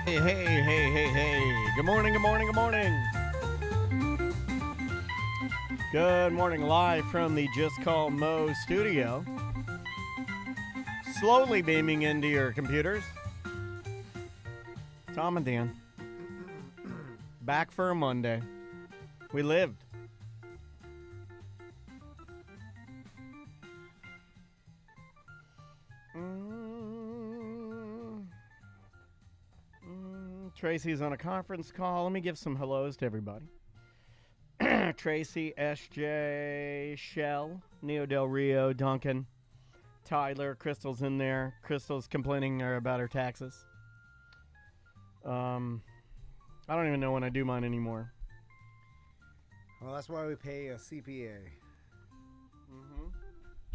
Hey, hey, hey, hey, hey. Good morning, good morning, good morning. Good morning, live from the Just Call Mo studio. Slowly beaming into your computers. Tom and Dan. Back for a Monday. We lived. Tracy's on a conference call. Let me give some hellos to everybody. Tracy, SJ, Shell, Neo Del Rio, Duncan, Tyler. Crystal's in there. Crystal's complaining about her taxes. I don't even know when I do mine anymore. Well, that's why we pay a CPA. Mm-hmm.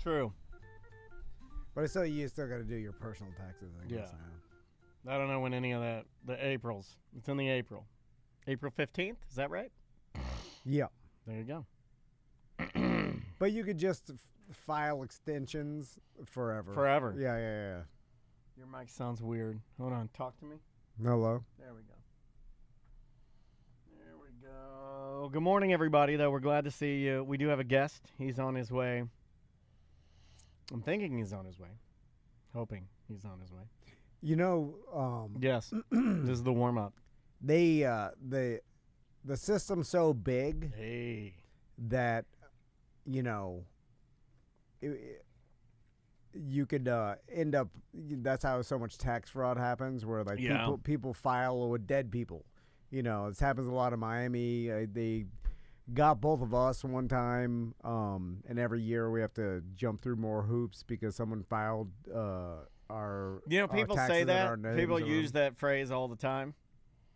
True. But it's still, you still got to do your personal taxes, I guess. I don't know when any of that. The April's. It's in the April. April 15th. Is that right? Yeah. There you go. But you could just file extensions forever. Forever. Yeah. Your mic sounds weird. Hold on. Talk to me. Hello. There we go. There we go. Good morning, everybody, though. We're glad to see you. We do have a guest. He's on his way. I'm thinking he's on his way. Hoping he's on his way. You know, yes. This is the warm-up. The system's so big that, you know, you could end up. That's how so much tax fraud happens, where like people file with dead people. You know, this happens a lot in Miami. They got both of us one time, and every year we have to jump through more hoops because someone filed our. You know, people say that. People use that phrase all the time.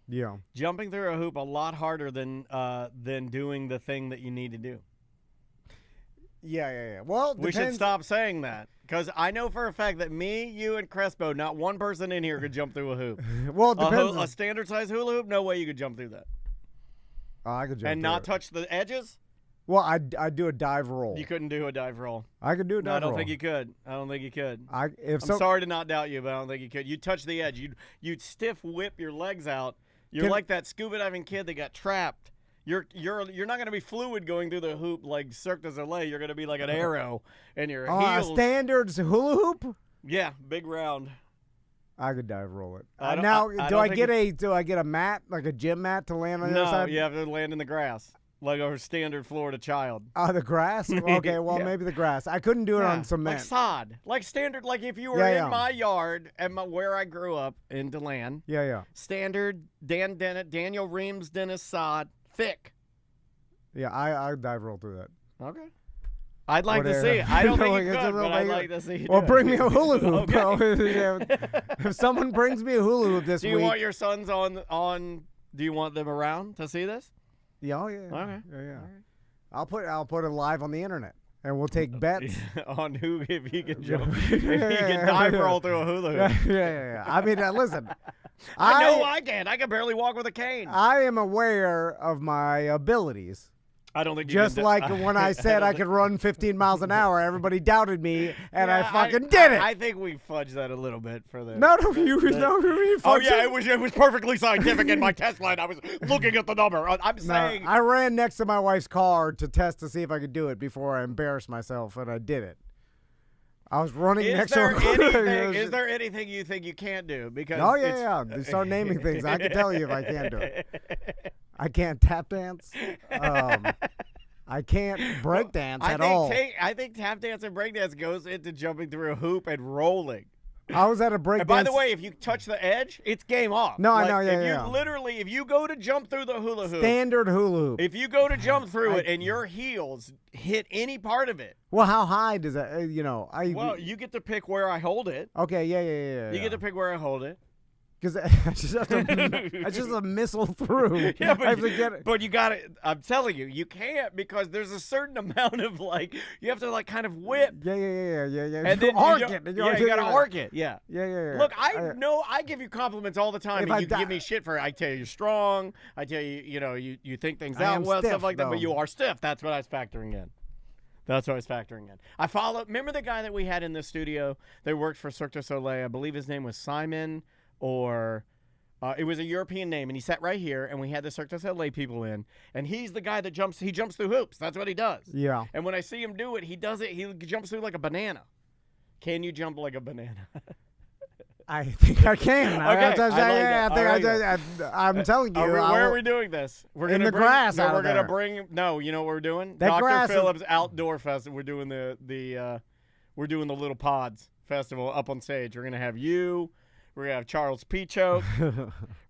Yeah, jumping through a hoop a lot harder than doing the thing that you need to do. Yeah. Well, we should stop saying that, because I know for a fact that me, you, and Crespo, not one person in here could jump through a hoop. Well, it depends. A standard size hula hoop, no way you could jump through that. I could jump and not touch the edges. Well, I'd do a dive roll. You couldn't do a dive roll. I could do a dive roll. I don't think you could. I'm sorry to not doubt you, but I don't think you could. You'd touch the edge. You'd stiff whip your legs out. You're like that scuba diving kid that got trapped. You're not going to be fluid going through the hoop like Cirque du Soleil. You're going to be like an arrow in your heels. Standards hula hoop? Yeah, big round. I could dive roll it. Do I get a mat, like a gym mat, to land on the other side? No, you have to land in the grass, like a standard Florida child. Oh, the grass? Okay, well, maybe the grass. I couldn't do it on cement. Like sod. Like standard, like if you were in my yard and where I grew up in DeLand. Yeah. Standard Daniel Reams Dennis sod, thick. Yeah, I dive roll through that. Okay. I'd like to see it. I don't think you could, but I'd like to see it. Well, bring me a hula hoop, bro. If someone brings me a hula hoop this week. Do you want your sons on? Do you want them around to see this? Yeah, Okay. Yeah. All right. I'll put it live on the internet, and we'll take bets on who, if he can jump, if he can dive roll through a hula hoop. Yeah. I mean, listen. I know I can. I can barely walk with a cane. I am aware of my abilities. I don't think just like when I said I could run 15 miles an hour, everybody doubted me, and I fucking did it. I think we fudged that a little bit for the. You fudged Oh yeah, it was perfectly scientific in my test line. I was looking at the number. I'm saying. I ran next to my wife's car to test to see if I could do it before I embarrassed myself, and I did it. I was running next to her. Is there anything you think you can't do? Because They start naming things. I can tell you if I can do it. I can't tap dance. I can't break dance at all. I think tap dance and break dance goes into jumping through a hoop and rolling. I was at a break dance. By the way, if you touch the edge, it's game off. No, I know, yeah. Literally, if you go to jump through the hula hoop. Standard hula hoop. If you go to jump through it and your heels hit any part of it. Well, how high does that, Well, you get to pick where I hold it. Okay, yeah. You get to pick where I hold it. Because I just a missile through. Yeah, I have to get it. But you got it. I'm telling you, you can't, because there's a certain amount of you have to kind of whip. Yeah. And then arc it. You got to arc it. Yeah. Yeah. Look, I give you compliments all the time, and you give me shit for it. I tell you you're strong. I tell you, you think things out well, stiff, stuff like that. though. But you are stiff. That's what I was factoring in. I remember the guy that we had in the studio that worked for Cirque du Soleil. I believe his name was Simon, or it was a European name, and he sat right here, and we had the Cirque du Soleil people in, and he's the guy that jumps through hoops. That's what he does. Yeah. And when I see him do it, he jumps through like a banana. Can you jump like a banana? I think I can. Okay, I'm telling you. Where are we doing this? We're in the grass. No, we're gonna bring. No, you know what we're doing? Dr. Phillips Outdoor Festival. We're doing the Little Pods Festival up on stage. We're gonna have you. We're gonna have Charles Picho.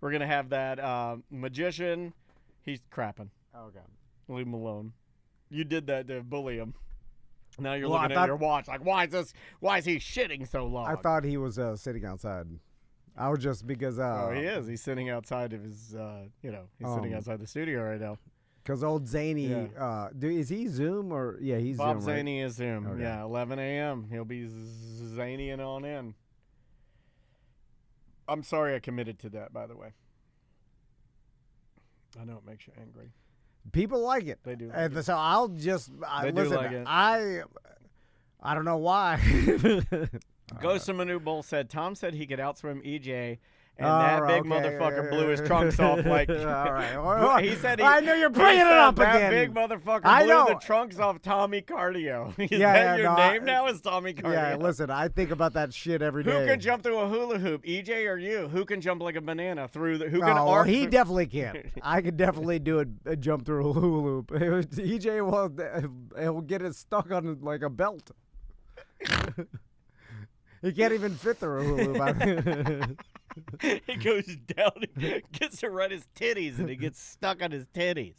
We're gonna have that magician. He's crapping. Oh God. Leave him alone. You did that to bully him. Now you're looking at your watch like, why is he shitting so long? I thought he was sitting outside. I was just because. Oh, he is. He's sitting outside of his. He's sitting outside the studio right now. Because old Zany, is he Zoom or he's Bob Zoom, right? Zany is Zoom. Okay. Yeah, 11 a.m. He'll be zanying on in. I'm sorry I committed to that, by the way. I know it makes you angry. People like it. They do. And so I'll just do like it. I don't know why. Ghost of Manute Bull said Tom said he could outswim EJ, and that big motherfucker blew his trunks off like. All right. He said I know you're bringing it up that again. Big motherfucker blew the trunks off Tommy Cardio. Is that your name now? Is Tommy Cardio? Yeah. Listen, I think about that shit every day. Who can jump through a hula hoop, EJ or you? Who can jump like a banana through the? Who can arc? Well, he definitely can. I could definitely do a jump through a hula hoop. EJ he'll get it stuck on like a belt. He can't even fit through a hula hoop. He goes down and gets to run his titties, and he gets stuck on his titties.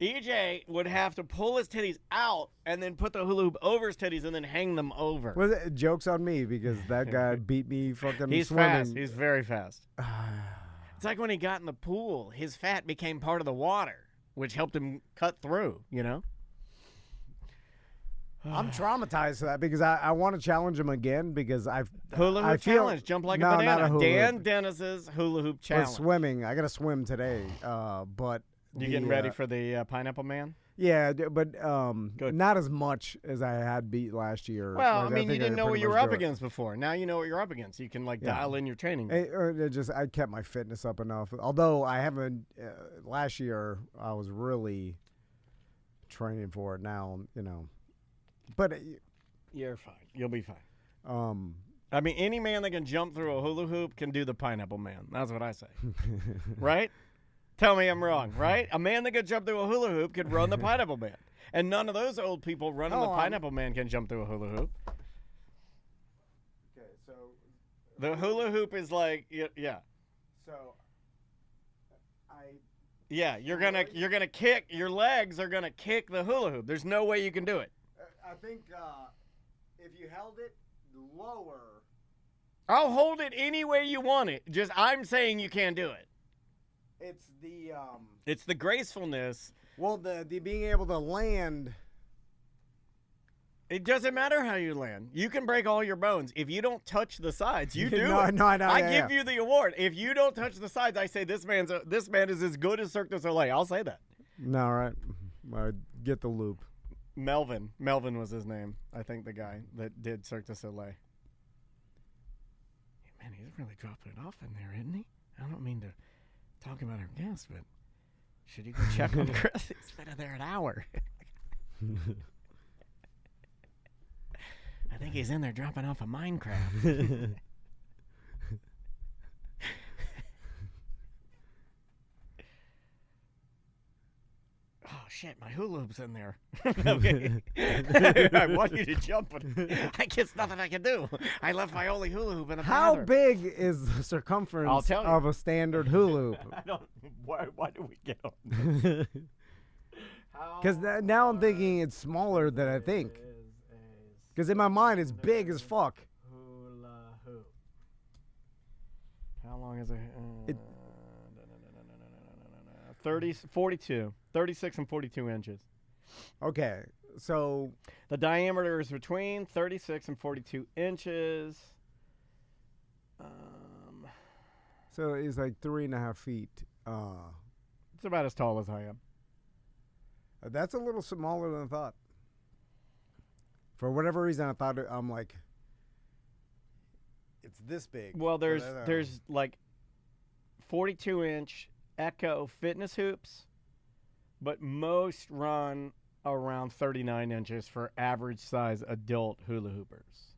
EJ would have to pull his titties out and then put the hula hoop over his titties and then hang them over. Was it joke's on me because that guy beat me fucking He's swimming. fast. He's very fast. It's like when he got in the pool, his fat became part of the water, which helped him cut through, you know? I'm traumatized to that because I want to challenge him again because hula hoop challenge, jump like a banana. Not a Dan Dennis's hula hoop challenge. For swimming, I got to swim today, but you getting ready for the Pineapple Man? Yeah, but not as much as I had beat last year. Well, like, I mean, you didn't know what you were up against before. Now you know what you're up against. You can dial in your training. I kept my fitness up enough. Although I haven't. Last year I was really training for it. Now but you're fine. You'll be fine. I mean, any man that can jump through a hula hoop can do the Pineapple Man. That's what I say. Right? Tell me I'm wrong, right? A man that could jump through a hula hoop could run the Pineapple Man. And none of those old people running the Pineapple Man can jump through a hula hoop. Okay, so the hula hoop is like, yeah. So you're gonna kick. Your legs are gonna kick the hula hoop. There's no way you can do it. I think if you held it lower. I'll hold it any way you want it. Just I'm saying you can't do it. It's the gracefulness. Well, the being able to land. It doesn't matter how you land. You can break all your bones. If you don't touch the sides, you do. No, I give you the award. If you don't touch the sides, I say this man is as good as Cirque du Soleil. I'll say that. No, all right. I get the loop. Melvin was his name. I think the guy that did Cirque du Soleil. Man, he's really dropping it off in there, isn't he? I don't mean to talk about our guest, but should you go check on Chris? He's been in there an hour. I think he's in there dropping off a Minecraft. Oh, shit, my hula hoop's in there. Okay. I want you to jump, but I guess nothing I can do. I left my only hula hoop in the bathroom. How big is the circumference of a standard hula hoop? I don't. Why do we get on this? Because now I'm thinking it's smaller than I think. Because in my mind, it's big as fuck. Hula hoop. How long is it? 42. 36 and 42 inches. Okay, so the diameter is between 36 and 42 inches. So it's like 3.5 feet. It's about as tall as I am. That's a little smaller than I thought. For whatever reason, I thought I'm like, it's this big. Well, there's like 42-inch Echo fitness hoops, but most run around 39 inches for average size adult hula hoopers.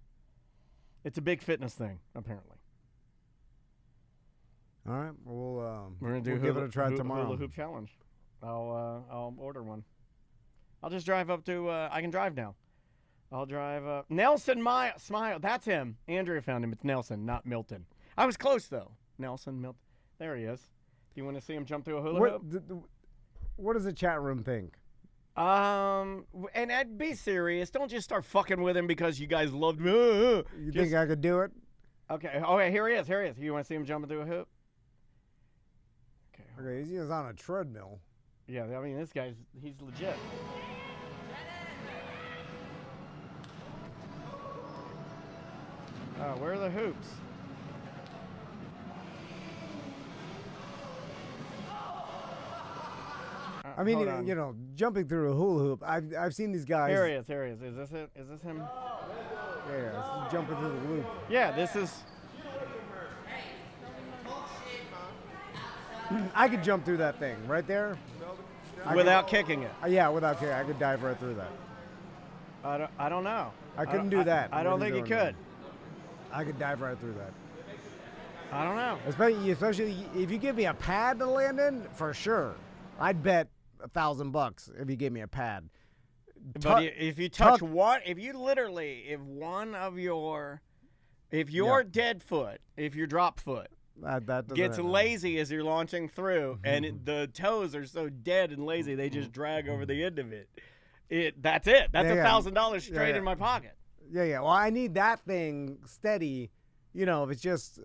It's a big fitness thing, apparently. All right, we're gonna give it a try tomorrow. Hula hoop challenge. I'll order one. I'll just drive up to. I can drive now. I'll drive up. Nelson Smile. That's him. Andrea found him. It's Nelson, not Milton. I was close though. Nelson Milton. There he is. Do you want to see him jump through a hula hoop? What does the chat room think? And I'd be serious. Don't just start fucking with him because you guys loved me. You think I could do it? Okay. Okay, here he is. Here he is. You want to see him jumping through a hoop? Okay, he's on a treadmill. Yeah, I mean, this guy's, he's legit. Where are the hoops? I mean, you know, jumping through a hula hoop. I've seen these guys. Here he is. Here he is. Is this it? Is this him? Yeah, he's jumping through the loop. Yeah, this is. I could jump through that thing right there. Without kicking it. Yeah, without kicking. I could dive right through that. I don't know. I couldn't do that. I don't think you could. I could dive right through that. I don't know. Especially if you give me a pad to land in, for sure. I'd bet $1,000 if you gave me a pad. But if you touch one, if your dead foot, if your drop foot that gets lazy as you're launching through, and the toes are so dead and lazy, they just drag over the end of it. That's it. That's $1,000 straight in my pocket. Yeah. Well, I need that thing steady. You know, if it's just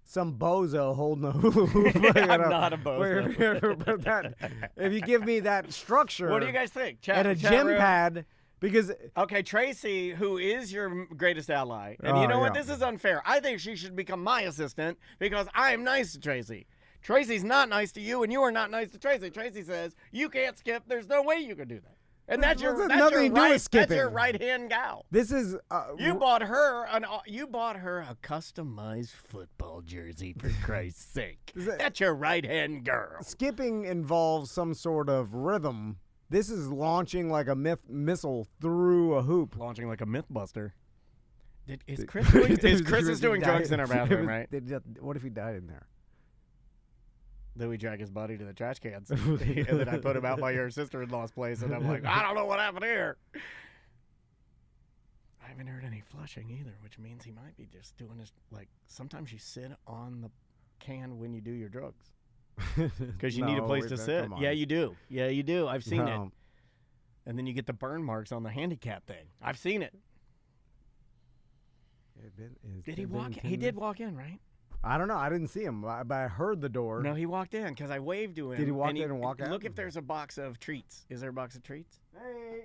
some bozo holding a hula hoop. I'm not a bozo. But if you give me that structure. What do you guys think? And a gym pad. Because okay, Tracy, who is your greatest ally, and you know what? This is unfair. I think she should become my assistant because I am nice to Tracy. Tracy's not nice to you, and you are not nice to Tracy. Tracy says you can't skip. There's no way you can do that. And that's your right hand gal. This is you bought her a customized football jersey for Christ's sake. That's your right hand girl. Skipping involves some sort of rhythm. This is launching like a missile through a hoop. Launching like a Mythbuster. Is Chris doing drugs in our bathroom, right? What if he died in there? Then we drag his body to the trash cans. And then I put him out by your sister-in-law's place, and I'm like, I don't know what happened here. I haven't heard any flushing either, which means he might be just doing this. Like, sometimes you sit on the can when you do your drugs. Because you need a place to sit. Yeah, you do. Yeah, you do. I've seen it. And then you get the burn marks on the handicap thing. I've seen it. Did he walk in? He did walk in, right? I don't know. I didn't see him, but I heard the door. No, he walked in because I waved to him. Did he walk in and walk out? Look if there's a box of treats. Is there a box of treats? Hey,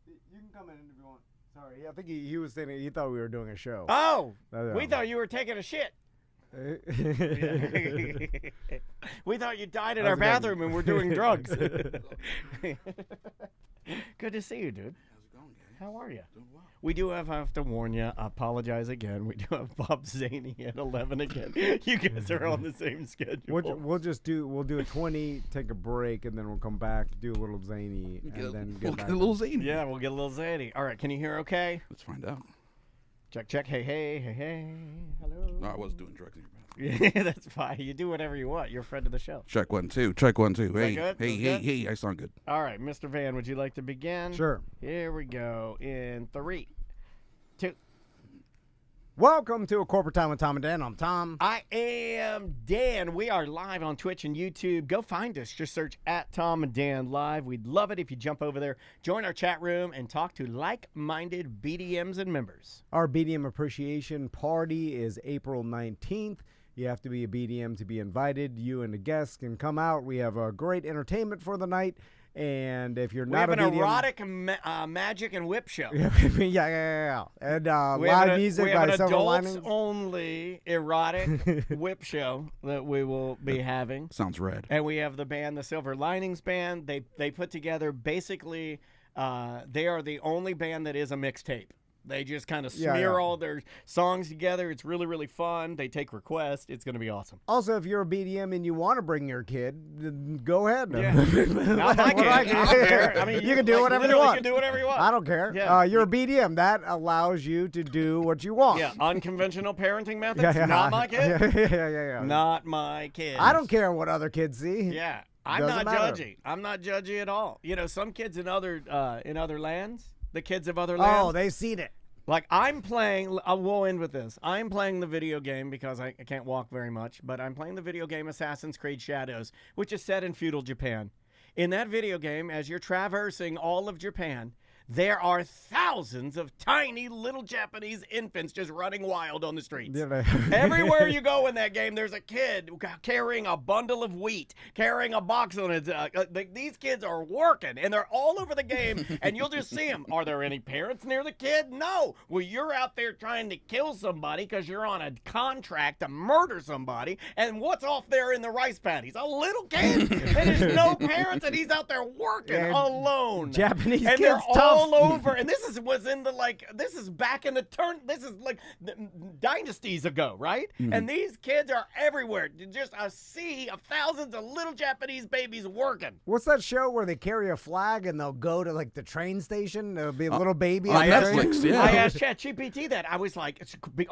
you can come in if you want. Sorry, I think he was saying he thought we were doing a show. Oh, we thought you were taking a shit. We thought you died in our bathroom and we're doing drugs. Good to see you, dude. How's it going, Gary? How are you? Doing well. We do have to warn you. I apologize again. We do have Bob Zaney at 11 again. You guys are on the same schedule. We'll do a 20, take a break, and then we'll come back, do a little Zaney, and then get back. A little Zaney. Yeah, we'll get a little Zaney. All right, can you hear okay? Let's find out. Check. Hey. Hello. No, I was doing drugs in your bathroom. Yeah, that's fine. You do whatever you want. You're a friend of the show. Check 1 2. Check 1 2. Hey, good? hey. I sound good. All right, Mr. Van, would you like to begin? Sure. Here we go. In 3, 2. Welcome to A Corporate Time with Tom and Dan. I'm Tom. I am Dan. We are live on Twitch and YouTube. Go find us. Just search at Tom and Dan Live. We'd love it if you jump over there, join our chat room, and talk to like-minded BDMs and members. Our BDM Appreciation Party is April 19th. You have to be a BDM to be invited. You and the guests can come out. We have a great entertainment for the night. And if you're not a BDM... We have an erotic magic and whip show. Yeah. And live music by Silver Linings. We have an adults-only erotic whip show that we will be having. Sounds rad. And we have the band, the Silver Linings Band. They put together, basically, they are the only band that is a mixtape. They just kind of smear all their songs together. It's really, really fun. They take requests. It's going to be awesome. Also, if you're a BDM and you want to bring your kid, then go ahead. Yeah. Not my kid. I don't care. I mean, you can do whatever you want. You can do whatever you want. I don't care. Yeah. You're a BDM. That allows you to do what you want. Yeah, unconventional parenting methods. Not my kid. Yeah. Not my kid. I don't care what other kids see. Yeah. I'm not judgy. I'm not judgy at all. You know, some kids in other lands, the kids of other lands. Oh, they've seen it. Like I'm playing, we'll end with this. I'm playing the video game because I can't walk very much, but I'm playing the video game Assassin's Creed Shadows, which is set in feudal Japan. In that video game, as you're traversing all of Japan, there are thousands of tiny little Japanese infants just running wild on the streets. Everywhere you go in that game, there's a kid carrying a bundle of wheat, carrying a box on his. These kids are working, and they're all over the game, and you'll just see them. Are there any parents near the kid? No. Well, you're out there trying to kill somebody because you're on a contract to murder somebody, and what's off there in the rice paddies? A little kid, and there's no parents, and he's out there working alone. Japanese and kids they're tough. all over, and this is back in the this is like dynasties ago, right? And these kids are everywhere, just a sea of thousands of little Japanese babies working. What's that show where they carry a flag and they'll go to like the train station? There'll be a little baby on on Netflix. train. Yeah, I asked ChatGPT that. I was like,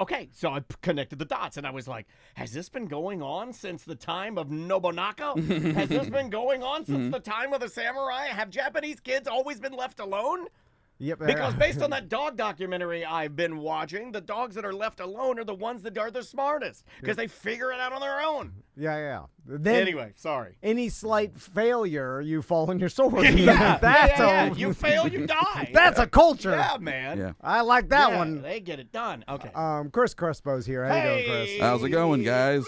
okay, so I connected the dots, and I was like, has this been going on since the time of Nobunaga? Has this been going on since the time of the samurai? Have Japanese kids always been left alone? Yep. Because based on that dog documentary I've been watching, the dogs that are left alone are the ones that are the smartest because they figure it out on their own. Yeah. Then, Anyway, sorry. any slight failure, you fall on your sword. Yeah. You fail, you die. That's a culture. Yeah, man. Yeah. I like that one. They get it done. Okay. Chris Crespo's here. How you doing, Chris? How's it going, guys?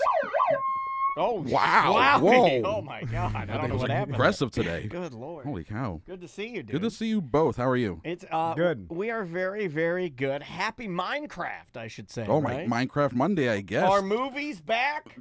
Oh, Wow. Wowie. Whoa. Oh, my God. I don't know was what happened. aggressive today. Good Lord. Holy cow. Good to see you, dude. Good to see you both. How are you? It's Good. We are very, very good. Happy Minecraft, I should say. Oh, right? my Minecraft Monday, I guess. Are movies back?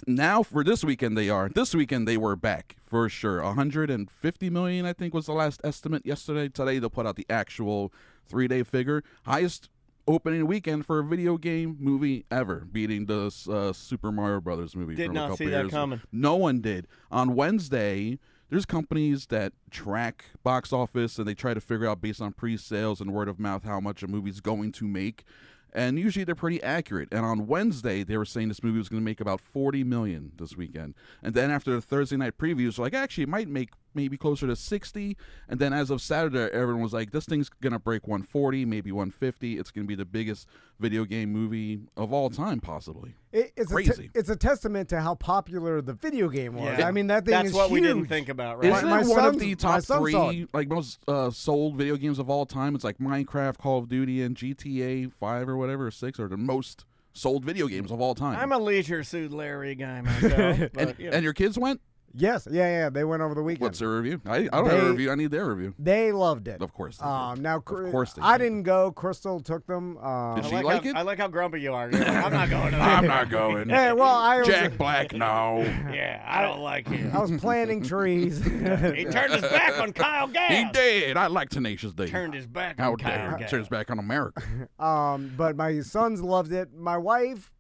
Now for this weekend they are. This weekend they were back for sure. 150 million, I think, was the last estimate yesterday. Today they'll put out the actual 3-day figure. Highest opening weekend for a video game movie ever, beating the Super Mario Brothers movie Did from not a couple see that years. coming. No one did. On Wednesday, there's companies that track box office and they try to figure out based on pre-sales and word of mouth how much a movie's going to make. And usually they're pretty accurate. And on Wednesday, they were saying this movie was going to make about 40 million this weekend. And then after the Thursday night previews, they're like, actually, it might make maybe closer to 60. And then as of Saturday, everyone was like, this thing's going to break 140, maybe 150. It's going to be the biggest video game movie of all time, possibly. It's crazy. It's a testament to how popular the video game was. Yeah. I mean, that thing That's is what huge. we didn't think about, right? Isn't My it one of son's- the my top son saw three it. like most sold video games of all time? It's like Minecraft, Call of Duty, and GTA 5 or whatever, or 6 are the most sold video games of all time. I'm a Leisure Suit Larry guy myself. But, and your kids went? Yes. Yeah. They went over the weekend. What's their review? I don't have a review. I need their review. They loved it. Of course they did. Now, Of course they I did. didn't go. Crystal took them. Did she I like it? I like how grumpy you are. You're like, I'm not going to that. I'm not going. Hey, well, I was, Jack Black, no. Yeah, I don't like him. I was planting trees. He turned his back on Kyle Gass. He did. I like Tenacious D. Turned his back How on Kyle dare he Gass. turn his back on America. But my sons loved it. My wife,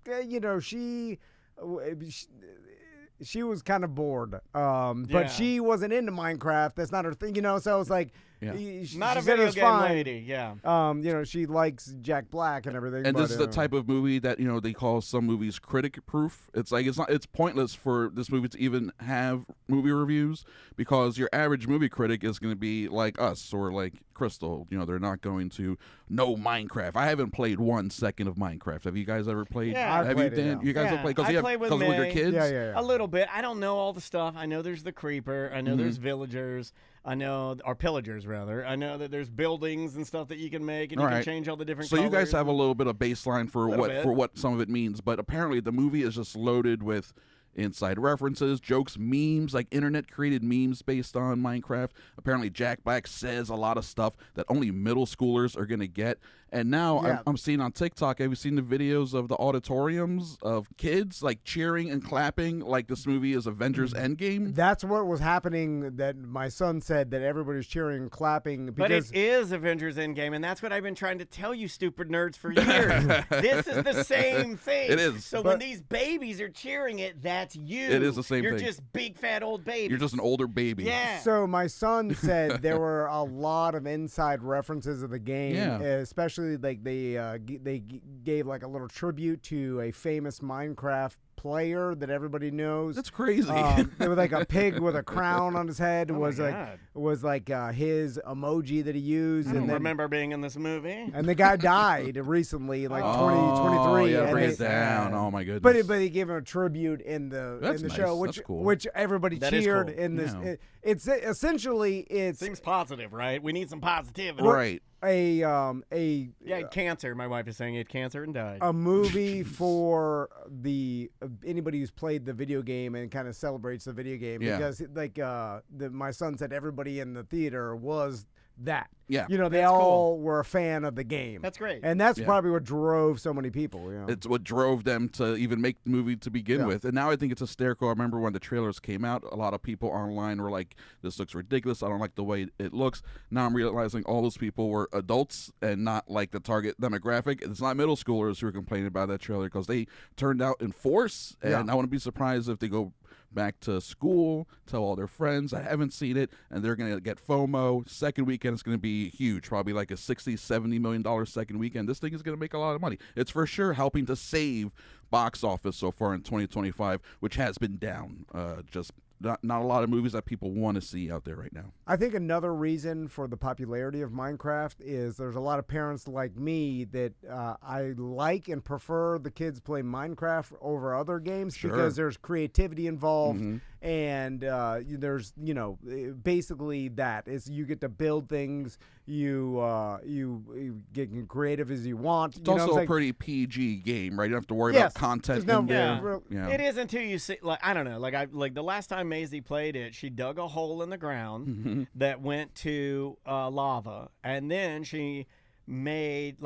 she was kind of bored. Yeah. But she wasn't into Minecraft. That's not her thing, So it was like, Yeah. she Not a said it video was game fine. lady, yeah. She likes Jack Black and everything. And but, this is the type of movie that they call some movies critic proof. It's like it's pointless for this movie to even have movie reviews because your average movie critic is going to be like us or like Crystal. They're not going to know Minecraft. I haven't played 1 second of Minecraft. Have you guys ever played? Yeah. Have played you? it, Dan? yeah. You guys Yeah, have played I because played with with your May. kids. Yeah. A little bit. I don't know all the stuff. I know there's the creeper. I know there's villagers. I know, or pillagers rather. I know that there's buildings and stuff that you can make, and you can change all the different. So colors. you guys have a little bit of baseline for bit. what some of it means, but apparently the movie is just loaded with inside references, jokes, memes, like internet created memes based on Minecraft. Apparently Jack Black says a lot of stuff that only middle schoolers are going to get. And now I'm seeing on TikTok, have you seen the videos of the auditoriums of kids like cheering and clapping like this movie is Avengers Endgame? That's what was happening. That my son said that everybody's cheering and clapping But because it is Avengers Endgame, and that's what I've been trying to tell you, stupid nerds, for years. This is the same thing. It is. So when these babies are cheering it, that's you. It is the same You're thing. just big fat old baby. You're just an older baby. Yeah. So my son said there were a lot of inside references of the game, Yeah. especially actually like they gave like a little tribute to a famous Minecraft player that everybody knows. That's crazy. There was like a pig with a crown on his head. Oh was like his emoji that he used. I don't remember being in this movie. And the guy died recently, like 2023. Yeah, and bring it down. Oh my goodness. But he gave him a tribute in the show, which everybody cheered in this. Yeah. It's essentially seems positive, right? We need some positivity, right? Cancer. My wife is saying he had cancer and died. A movie for anybody who's played the video game and kind of celebrates the video game because my son said everybody in the theater was that. Yeah. They all were a fan of the game. That's great. And that's probably what drove so many people. It's what drove them to even make the movie to begin with. And now I think it's hysterical. I remember when the trailers came out, a lot of people online were like, this looks ridiculous. I don't like the way it looks. Now I'm realizing all those people were adults and not like the target demographic. It's not middle schoolers who are complaining about that trailer because they turned out in force. And I wouldn't be surprised if they go back to school, tell all their friends, I haven't seen it, and they're going to get FOMO. Second weekend is going to be huge, probably like a $60-70 million second weekend. This thing is going to make a lot of money. It's for sure helping to save box office so far in 2025, which has been down. Just not a lot of movies that people want to see out there right now. I think another reason for the popularity of Minecraft is there's a lot of parents like me that I like and prefer the kids play Minecraft over other games because there's creativity involved. And there's basically that is you get to build things, you get creative as you want. It's also a pretty PG game, right? You don't have to worry about content in there. It is until you see, like, I don't know, like the last time Maisie played it, she dug a hole in the ground that went to lava, and then she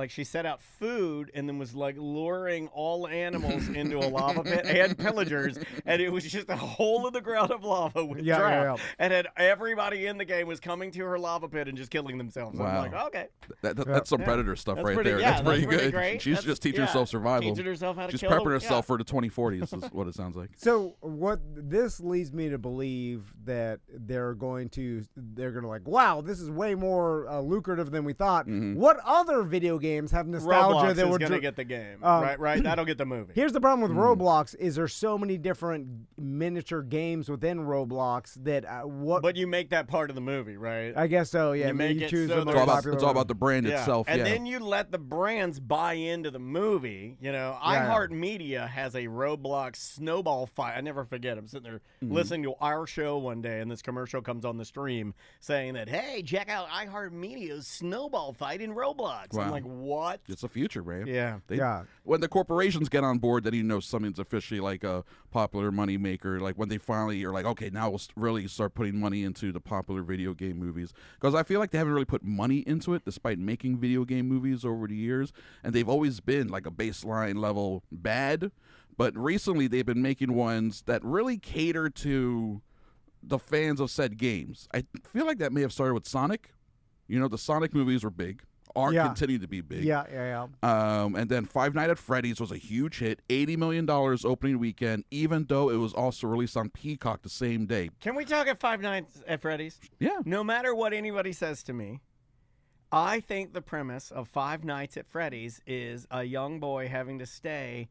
she set out food and then was like luring all animals into a lava pit and pillagers, and it was just a hole in the ground of lava with drought. And then everybody in the game was coming to her lava pit and just killing themselves. Wow. I'm like, okay. That's some Predator stuff that's right pretty, there. Yeah, that's pretty good. Great. She's just teaching herself survival. Teaching herself how to She's kill prepping herself for the 2040s is what it sounds like. So what this leads me to believe that they're going to like, wow, this is way more lucrative than we thought. What other video games have nostalgia Roblox that is we're going to get the game, right? That'll get the movie. Here's the problem with Roblox is there's so many different miniature games within Roblox that But you make that part of the movie, right? I guess so. Yeah, you choose so the most popular. It's all about the brand itself. And then you let the brands buy into the movie. iHeartMedia has a Roblox snowball fight. I never forget. I'm sitting there listening to our show one day, and this commercial comes on the stream saying that, hey, check out iHeartMedia's snowball fight in Roblox. Wow. I'm like, what? It's the future, man. Yeah. When the corporations get on board, then you know something's officially like a popular money maker. Like when they finally are like, okay, now we'll really start putting money into the popular video game movies. Because I feel like they haven't really put money into it despite making video game movies over the years. And they've always been like a baseline level bad. But recently they've been making ones that really cater to the fans of said games. I feel like that may have started with Sonic. The Sonic movies were big. Continue to be big. Yeah. And then Five Nights at Freddy's was a huge hit, $80 million opening weekend, even though it was also released on Peacock the same day. Can we talk at Five Nights at Freddy's? Yeah. No matter what anybody says to me, I think the premise of Five Nights at Freddy's is a young boy having to stay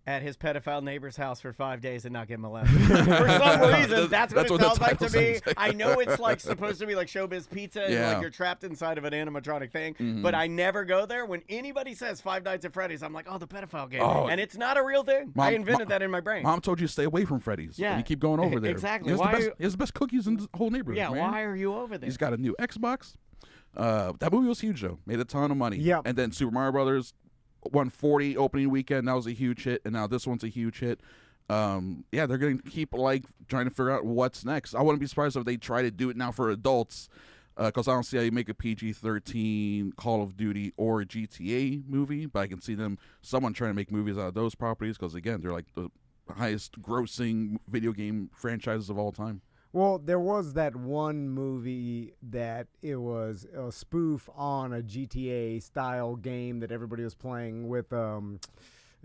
at his pedophile neighbor's house for 5 days and not get molested. For some reason, that's what it sounds like to me. I know it's like supposed to be like Showbiz Pizza and like you're trapped inside of an animatronic thing, but I never go there. When anybody says Five Nights at Freddy's, I'm like, oh, the pedophile game. And it's not a real thing. I invented that in my brain. Mom told you to stay away from Freddy's. Yeah. And you keep going over there. Exactly. He has the best cookies in the whole neighborhood. Yeah, man. why are you over there? He's got a new Xbox. That movie was huge, though. Made a ton of money. Yeah. And then Super Mario Brothers 140 opening weekend. That was a huge hit, and now this one's a huge hit. They're going to keep trying to figure out what's next. I wouldn't be surprised if they try to do it now for adults, because I don't see how you make a PG-13 Call of Duty or a GTA movie, but I can see someone trying to make movies out of those properties, because again, they're like the highest grossing video game franchises of all time. Well, there was that one movie that it was a spoof on a GTA-style game that everybody was playing with a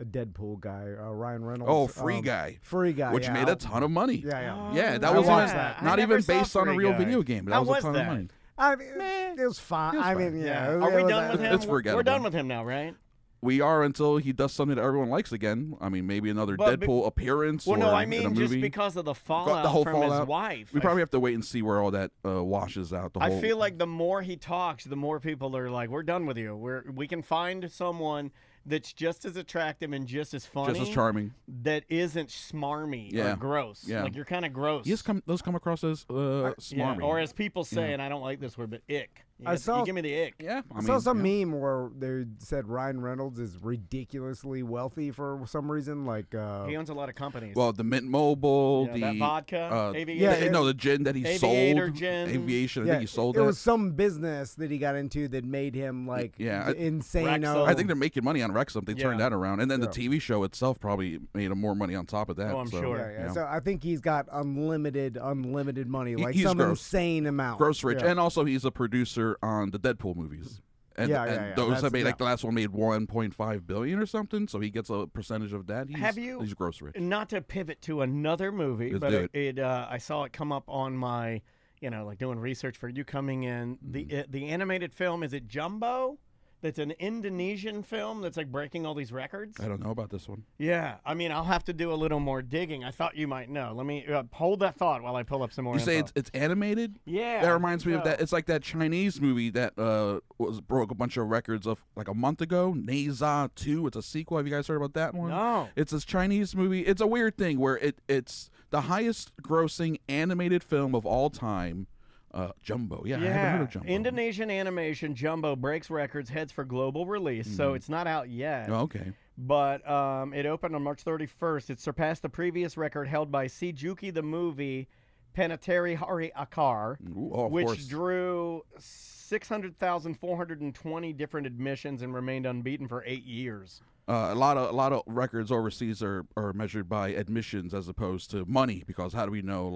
Deadpool guy, Ryan Reynolds. Oh, Free Guy. Free Guy, which made a ton of money. Yeah. Yeah, that was that. not even based on a real video game. But that was a ton of money. I mean, it was fine. I mean, yeah. Are we done with him? It's forgettable. We're done with him now, right? We are until he does something that everyone likes again. I mean, maybe another Deadpool appearance. Well, or no, I in a mean movie. just because of the fallout the whole from fallout. his wife. We probably have to wait and see where all that washes out. I feel like the more he talks, the more people are like, "We're done with you. We can find someone that's just as attractive and just as funny, just as charming, that isn't smarmy or gross. Yeah. Like you're kind of gross. Those come across as smarmy, or as people say, and I don't like this word, but ick. You give me the ick. Yeah, I saw some meme where they said Ryan Reynolds is ridiculously wealthy for some reason. Like he owns a lot of companies. Well, the Mint Mobile, that vodka, aviator. the gin that he sold, gin. aviation. I think he sold it. It was some business that he got into that made him like insane. I think they're making money on Wrexham. They turned that around, and then the TV show itself probably made him more money on top of that. Oh, I'm sure. Yeah. So I think he's got unlimited money, like he's some gross. Insane amount. Gross rich, and also he's a producer on the Deadpool movies. And, those that made like the last one made $1.5 billion or something, so he gets a percentage of that. He's gross rich. Not to pivot to another movie, but I saw it come up on my, like doing research for you coming in. The animated film, is it Jumbo? That's an Indonesian film that's like breaking all these records. I don't know about this one. Yeah, I mean, I'll have to do a little more digging. I thought you might know. Let me hold that thought while I pull up some more. You say it's animated? Yeah. That reminds me of that. It's like that Chinese movie that broke a bunch of records of like a month ago. Neza 2. It's a sequel. Have you guys heard about that one? No. It's this Chinese movie. It's a weird thing where it's the highest grossing animated film of all time. Jumbo. Yeah, I haven't heard of Jumbo. Indonesian animation Jumbo breaks records, heads for global release, so it's not out yet. Oh, okay. But it opened on March 31st. It surpassed the previous record held by Sijuki the movie Penitari Hari Akar, which drew 600,420 different admissions and remained unbeaten for 8 years. A lot of records overseas are measured by admissions as opposed to money, because how do we know,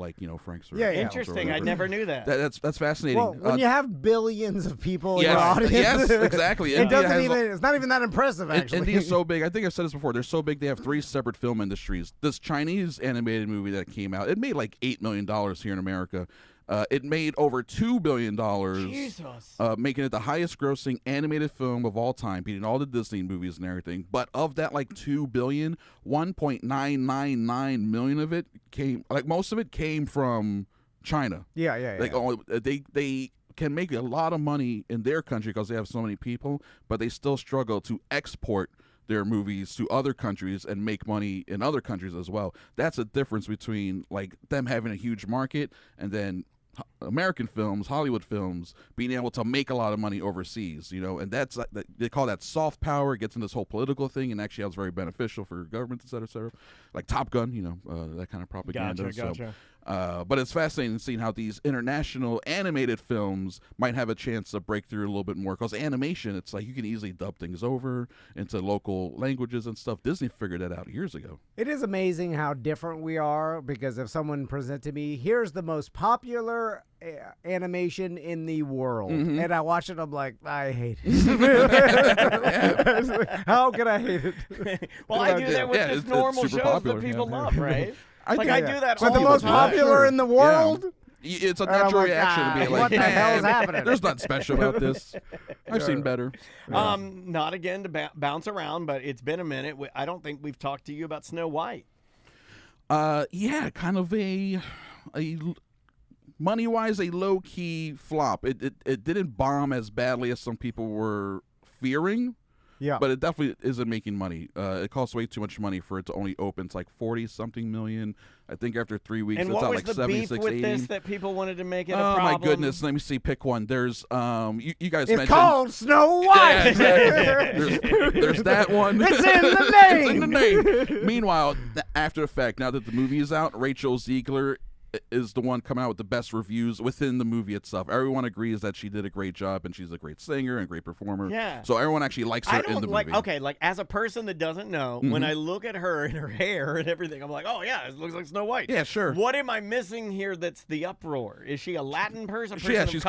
Frank's? Interesting. I never knew that. That's fascinating. Well, when you have billions of people in your audience, yes, exactly. It's not even that impressive. Actually, India's so big. I think I've said this before. They're so big they have 3 separate film industries. This Chinese animated movie that came out, it made like $8 million here in America. It made over $2 billion, making it the highest grossing animated film of all time, beating all the Disney movies and everything. But of that $2 billion, 1.999 million of it came, most of it came from China. Yeah. They can make a lot of money in their country because they have so many people, but they still struggle to export their movies to other countries and make money in other countries as well. That's a difference between them having a huge market and then American films, Hollywood films, being able to make a lot of money overseas, and that's they call that soft power. It gets in this whole political thing, and actually, that's very beneficial for governments, et cetera, like Top Gun, that kind of propaganda. Gotcha. But it's fascinating seeing how these international animated films might have a chance to break through a little bit more, because animation, it's like you can easily dub things over into local languages and stuff. Disney figured that out years ago. It is amazing how different we are, because if someone presented me, here's the most popular animation in the world, and I watch it, I'm like, I hate it. How can I hate it? Well, I do that with just normal shows popular, that people love, right? I do that all the most popular in the world. Yeah. It's a natural reaction to be like, what the hell is happening? There's nothing special about this. I've seen better. Not again to bounce around, but it's been a minute. I don't think we've talked to you about Snow White. Yeah, kind of a money-wise, a low-key flop. It didn't bomb as badly as some people were fearing. Yeah, but it definitely isn't making money. It costs way too much money for it to only open. It's like 40-something million. I think after 3 weeks, it's at like 76, 80. And what was the beef with this that people wanted to make it a problem? Oh my goodness! Let me see. Pick one. There's you guys mentioned. It's called Snow White. Yeah, exactly. there's that one. It's in the name. It's in the name. Meanwhile, after the fact, now that the movie is out, Rachel Ziegler is the one coming out with the best reviews within the movie itself. Everyone agrees that she did a great job and she's a great singer and great performer. Yeah. So everyone actually likes her in the movie. Okay, as a person that doesn't know, when I look at her and her hair and everything, I'm like, oh yeah, it looks like Snow White. Yeah, sure. What am I missing here that's the uproar? Is she a Latin person? She's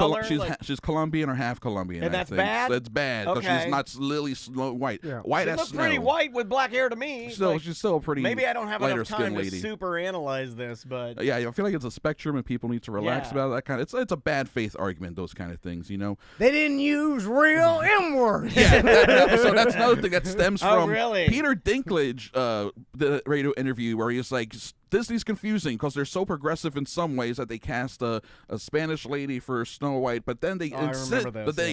Colombian or half Colombian. And that's bad? So that's bad because she's not Lily Snow White. Yeah. White she as looks snow. pretty white with black hair to me. She's still pretty maybe I don't have enough time lady. to super analyze this, but yeah, I feel like it's a spectrum and people need to relax about that kind of. It's a bad faith argument. Those kind of things, They didn't use real M-words. Yeah, so that's another thing that stems from really? Peter Dinklage, the radio interview where he's like, Disney's confusing because they're so progressive in some ways that they cast a Spanish lady for Snow White, but then they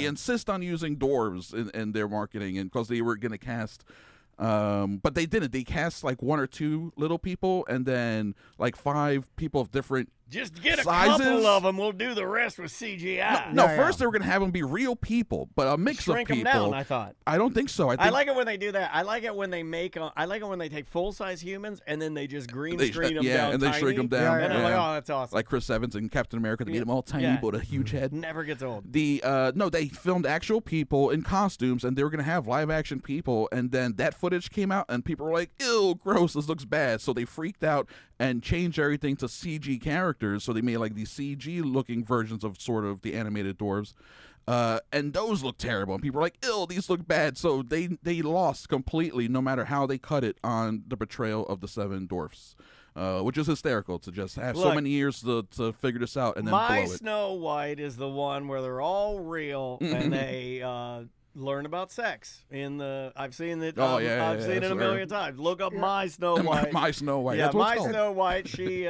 insist on using dwarves in their marketing, and because they were going to cast. But they didn't. They cast like 1 or 2 little people, and then like 5 people of different just get a sizes. couple of them. We'll do the rest with CGI. No, first they were going to have them be real people, but a mix Shrink of people. them down, I thought. I don't think so. I like it when they do that. I like it when they take full-size humans and then they just green screen them down and they tiny. shrink them down. And I'm like, oh, that's awesome. Like Chris Evans and Captain America, they made them all tiny but a huge head. Never gets old. No, they filmed actual people in costumes, and they were going to have live-action people, and then that footage came out, and people were like, ew, gross, this looks bad. So they freaked out and changed everything to CG characters, so they made like these CG-looking versions of sort of the animated dwarves. And those look terrible, and people are like, ew, these look bad. So they lost completely, no matter how they cut it, on the portrayal of the 7 dwarfs. Which is hysterical to just have so many years to figure this out and then blow it. My Snow White is the one where they're all real and they learn about sex. I've seen it. I've seen it a million times. Look up My Snow White. My Snow White. Yeah, That's what My it's called. Snow White. She,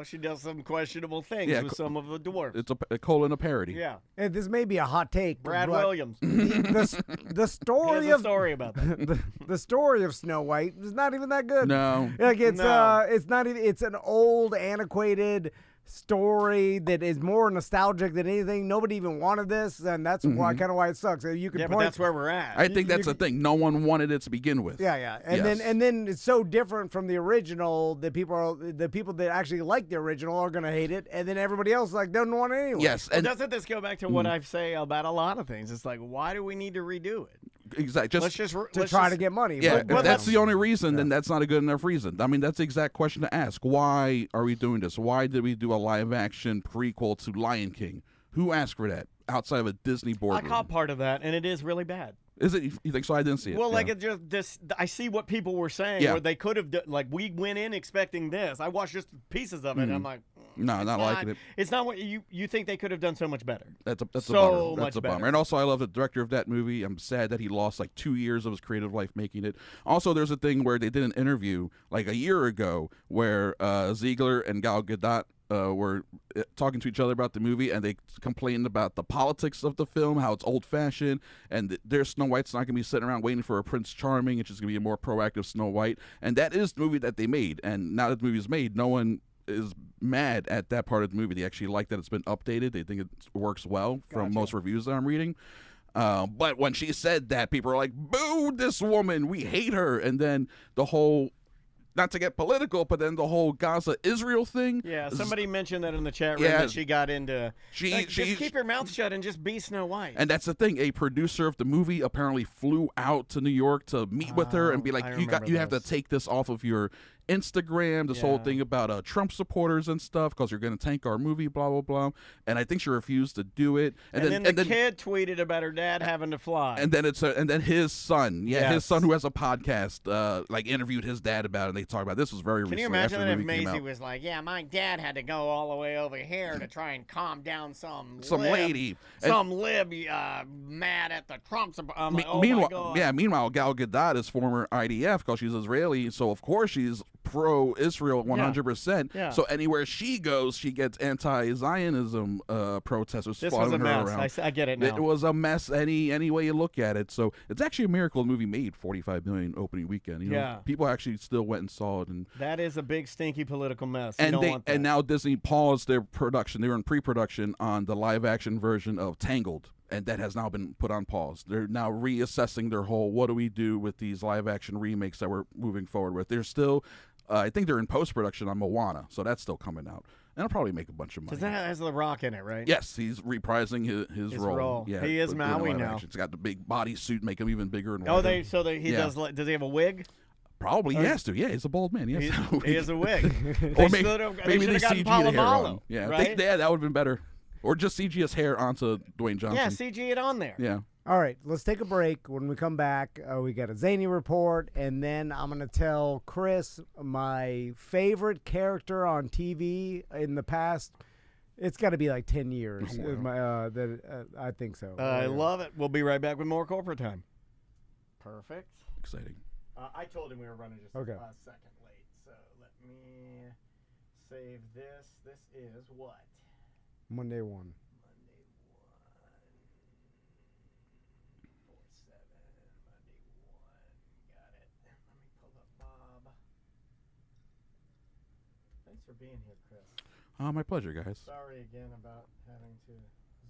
she does some questionable things with some of the dwarfs. It's a colon a parody. Yeah. And this may be a hot take. Brad Williams. The story He has a story about that. the story of Snow White is not even that good. No. Like it's not even. It's an old, antiquated story that is more nostalgic than anything. Nobody even wanted this, and that's why it sucks. You can but that's where we're at. I think that's the thing. No one wanted it to begin with. Yeah. And then it's so different from the original that the people that actually like the original are gonna hate it, and then everybody else doesn't want it anyway. Yes. And doesn't this go back to what I say about a lot of things? It's like, why do we need to redo it? Exactly. Let's try to get money. Yeah, but if that's the only reason, then that's not a good enough reason. I mean, that's the exact question to ask. Why are we doing this? Why did we do a live-action prequel to Lion King? Who asked for that outside of a Disney boardroom? I caught part of that, and it is really bad. Is it? You think so? I didn't see it. Well, it just this. I see what people were saying. Where they could have we went in expecting this. I watched just pieces of it, and I'm like, no, not liking it. It's not what you think they could have done so much better. That's a so bummer. That's a bummer. Better. And also, I love the director of that movie. I'm sad that he lost 2 years of his creative life making it. Also, there's a thing where they did an interview a year ago where Ziegler and Gal Gadot were talking to each other about the movie, and they complained about the politics of the film, how it's old-fashioned, and their Snow White's not going to be sitting around waiting for a Prince Charming. It's just going to be a more proactive Snow White, and that is the movie that they made. And now that the movie is made, no one is mad at that part of the movie. They actually like that it's been updated. They think it works well from most reviews that I'm reading. But when she said that, people are like, boo this woman, we hate her. And then the whole, not to get political, but then the whole Gaza-Israel thing. Yeah, somebody mentioned that in the chat room that she got into. Just keep your mouth shut and just be Snow White. And that's the thing. A producer of the movie apparently flew out to New York to meet with her and be like, you have to take this off of your Instagram, this whole thing about Trump supporters and stuff because you're going to tank our movie, blah, blah, blah. And I think she refused to do it. And then the kid tweeted about her dad having to fly. And then his son, his son who has a podcast, interviewed his dad about it, and they talked about it. This was very recently. Can you imagine that if Maisie was like, my dad had to go all the way over here to try and calm down some lady. Some lib mad at the Trumps. Meanwhile, Gal Gadot is former IDF because she's Israeli, so of course she's pro-Israel 100%. Yeah. So anywhere she goes, she gets anti-Zionism protesters following her around. This was a mess. I get it now. It was a mess any way you look at it. So it's actually a miracle the movie made $45 million opening weekend. You know, people actually still went and saw it. And that is a big stinky political mess. And now Disney paused their production. They were in pre-production on the live-action version of Tangled. And that has now been put on pause. They're now reassessing their whole, what do we do with these live-action remakes that we're moving forward with. They're still, I think they're in post-production on Moana, so that's still coming out. And it'll probably make a bunch of money. Because that has The Rock in it, right? Yes, he's reprising his role. Yeah, he is Maui now. He's got the big bodysuit, make him even bigger and wider. Does he have a wig? Probably he has to. Yeah, he's a bald man. He has a wig. Or maybe they CG the hair on. Yeah, right? that would have been better. Or just CG his hair onto Dwayne Johnson. Yeah, CG it on there. Yeah. All right, let's take a break. When we come back, we got a Zany report, and then I'm going to tell Chris my favorite character on TV in the past. It's got to be like 10 years. I think so. I love it. We'll be right back with more corporate time. Perfect. Exciting. I told him we were running just a second late, so let me save this. This is what? Monday 1. Thanks for being here, Chris. My pleasure, guys. Sorry again about having to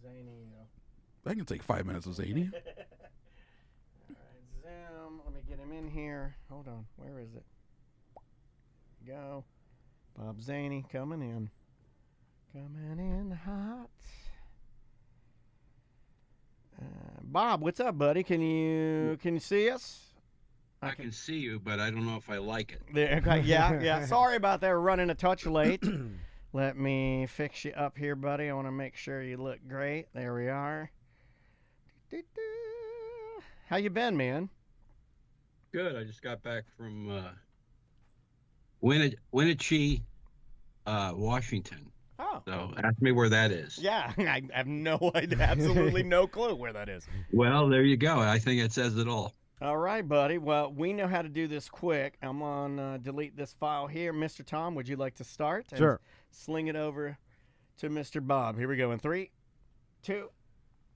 zany you. That can take 5 minutes of zany. All right, Zoom. Let me get him in here. Hold on. Where is it? Go. Bob Zany coming in. Coming in hot. Bob, what's up, buddy? Can you see us? I can see you, but I don't know if I like it. Yeah. Sorry about that. We're running a touch late. Let me fix you up here, buddy. I want to make sure you look great. There we are. How you been, man? Good. I just got back from Wenatchee, Washington. Oh. So ask me where that is. Yeah, I have no idea, absolutely no clue where that is. Well, there you go. I think it says it all. All right, buddy. Well, we know how to do this quick. I'm on delete this file here. Mr. Tom, would you like to start? And sure. Sling it over to Mr. Bob. Here we go in 3, 2.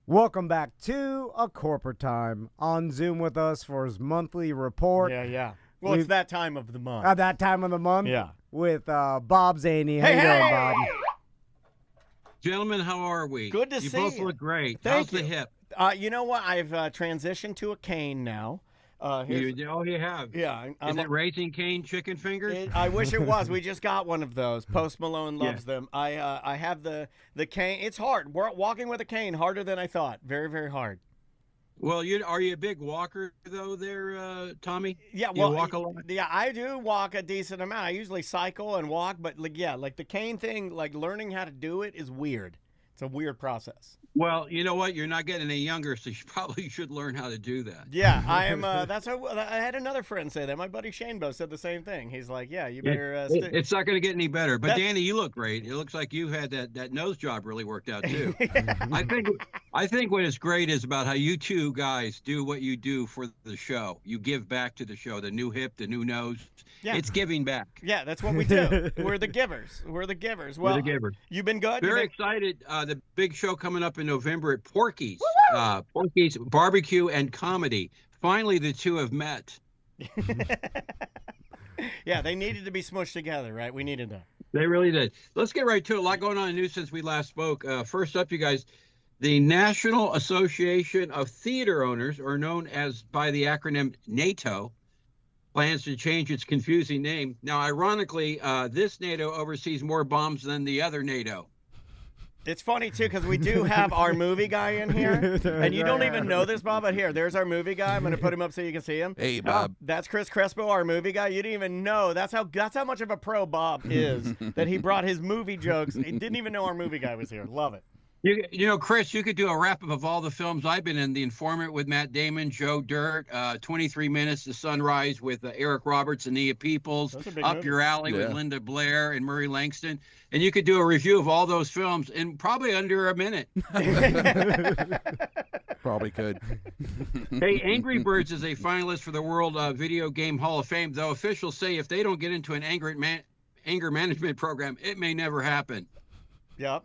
Welcome back to A Corporate Time. On Zoom with us for his monthly report. Yeah. Well, it's that time of the month. At that time of the month? Yeah. With Bob Zany. How you doing, Bob? Gentlemen, how are we? Good to see you. You both look great. Thank How's you. the hip? You know what? I've transitioned to a cane now. You have. Yeah. Is it Raising Cane chicken fingers? I wish it was. We just got one of those. Post Malone loves them. I have the cane. It's hard. Walking with a cane, harder than I thought. Very, very hard. Well, are you a big walker though, there, Tommy? Yeah, you walk a lot. Yeah, I do walk a decent amount. I usually cycle and walk, but like the cane thing, like learning how to do it is weird. It's a weird process. Well, you know what? You're not getting any younger, so you probably should learn how to do that. Yeah, I am. That's how I had another friend say that. My buddy Shanebo said the same thing. He's like, "Yeah, you better." It's not going to get any better. But Danny, you look great. It looks like you had that nose job really worked out too. I think what is great is about how you two guys do what you do for the show. You give back to the show. The new hip, the new nose. Yeah. It's giving back. Yeah, that's what we do. We're the givers. Well, we're the givers. You've been good. Very excited. The big show coming up in November at Porky's. Porky's Barbecue and Comedy. Finally, the two have met. Yeah, they needed to be smushed together, right? We needed that. They really did. Let's get right to it. A lot going on in the news since we last spoke. First up, you guys, the National Association of Theater Owners, or known as by the acronym NATO, plans to change its confusing name. Now, ironically, this NATO oversees more bombs than the other NATO. It's funny, too, because we do have our movie guy in here, and you don't even know this, Bob, but here, there's our movie guy. I'm going to put him up so you can see him. Hey, Bob. That's Chris Crespo, our movie guy. You didn't even know. That's how much of a pro Bob is, that he brought his movie jokes. He didn't even know our movie guy was here. Love it. You know, Chris, you could do a wrap-up of all the films I've been in. The Informant with Matt Damon, Joe Dirt, 23 Minutes to Sunrise with Eric Roberts and Nia Peoples, Up Your Alley with Linda Blair and Murray Langston. And you could do a review of all those films in probably under a minute. Probably could. Hey, Angry Birds is a finalist for the World Video Game Hall of Fame, though officials say if they don't get into an anger management program, it may never happen. Yep.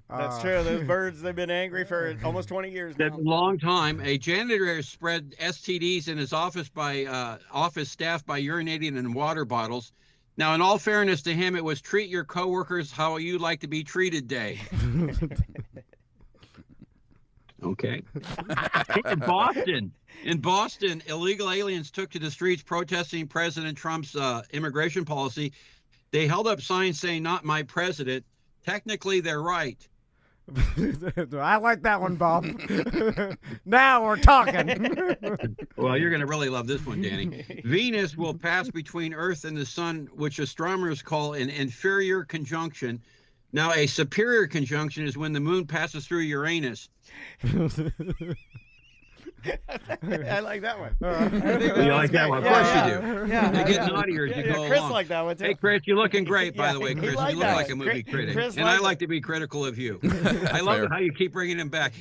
That's true. Those birds, they've been angry for almost 20 years now. That's a long time. A janitor spread STDs in his office by office staff by urinating in water bottles. Now, in all fairness to him, it was treat your coworkers how you like to be treated day. Okay. In Boston, illegal aliens took to the streets protesting President Trump's immigration policy. They held up signs saying, "Not my president." Technically, they're right. I like that one, Bob. Now we're talking. Well, you're going to really love this one, Danny. Venus will pass between Earth and the Sun, which astronomers call an inferior conjunction. Now, a superior conjunction is when the moon passes through Uranus. I like that one. You like that one? Of course you do. Yeah, They get naughtier as you go Chris along. liked that one too. Hey, Chris, you're looking great, by the way, Chris. liked You look that like a one. movie critic. Chris And I liked like it. to be critical of you. I love it how you keep bringing him back.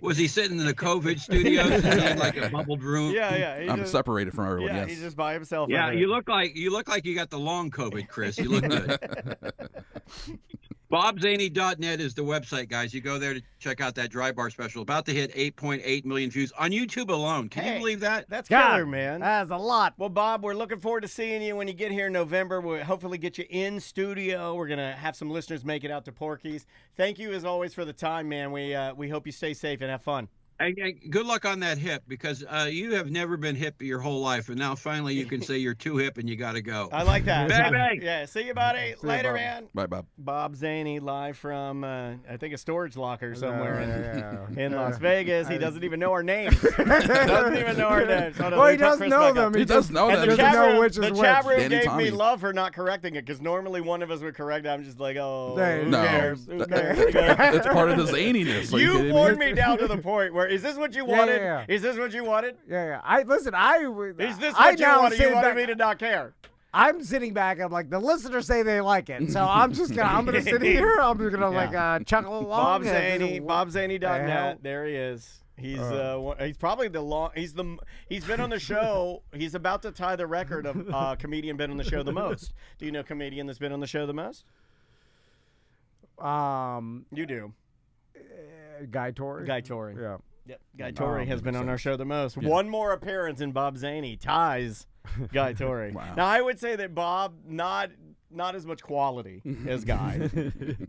Was he sitting in the COVID studios in like a bubbled room? Yeah. I'm separated from everyone. Yeah, Yes. he's just by himself. Yeah, over you there. look like you got the long COVID, Chris. You look good. BobZany.net is the website, guys. You go there to check out that dry bar special. About to hit 8.8 million views on YouTube alone. Can you believe that? That's God, killer, man. That's a lot. Well, Bob, we're looking forward to seeing you when you get here in November. We'll hopefully get you in studio. We're gonna have some listeners make it out to Porky's. Thank you as always for the time, man. We hope you stay safe and have fun. And good luck on that hip, because you have never been hip your whole life, and now finally you can say you're too hip and you got to go. I like that. Baby. Yeah, see you, buddy. See you, Later, Bob. man. Bye, Bob. Bob Zany live from, I think, a storage locker somewhere Yeah. in Las Vegas. He doesn't even know our names. Doesn't even know our names. Hold on, Well, let he me put does Chris know back them. up. He does know And that. the doesn't chat know room, which is the which. chat room Danny gave Tommy. me love for not correcting it, because normally one of us would correct it. I'm just like, oh, Hey, who No. cares? Who That- cares? That's part of the zaniness. Are you You kidding worn me? me down to the point where, is this what you Yeah, wanted? yeah. Is this what you wanted? Yeah. Is this I what you now wanted? sit You wanted back- me to not care. I'm sitting back. I'm like, the listeners say they like it, so I'm gonna sit here. I'm just gonna chuckle along. Bob and Zany, just- BobZany.net. hell? There he is. He's probably he's been on the show. He's about to tie the record of comedian been on the show the most. Do you know comedian that's been on the show the most? You do. Guy Torrey. Guy Torrey. Yeah. Yep. Guy Torrey has been on our 100%. show the most. Yeah. One more appearance in Bob Zany ties Guy Torrey. Wow. Now I would say that Bob not as much quality as Guy,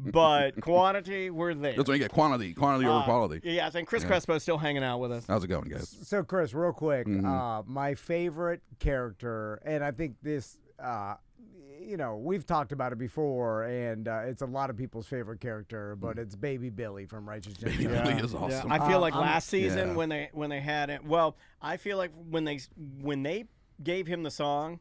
but quantity we're there. That's when you get quantity over quality. Yeah, I think Chris Yeah. Crespo is still hanging out with us. How's it going, guys? So, Chris, real quick, Mhm. my favorite character, and I think this, we've talked about it before, and it's a lot of people's favorite character, but it's Baby Billy from Righteous Baby Gemstones. Billy is awesome. I feel like I'm- last season Yeah. when they had it. Well, I feel like when they gave him the song,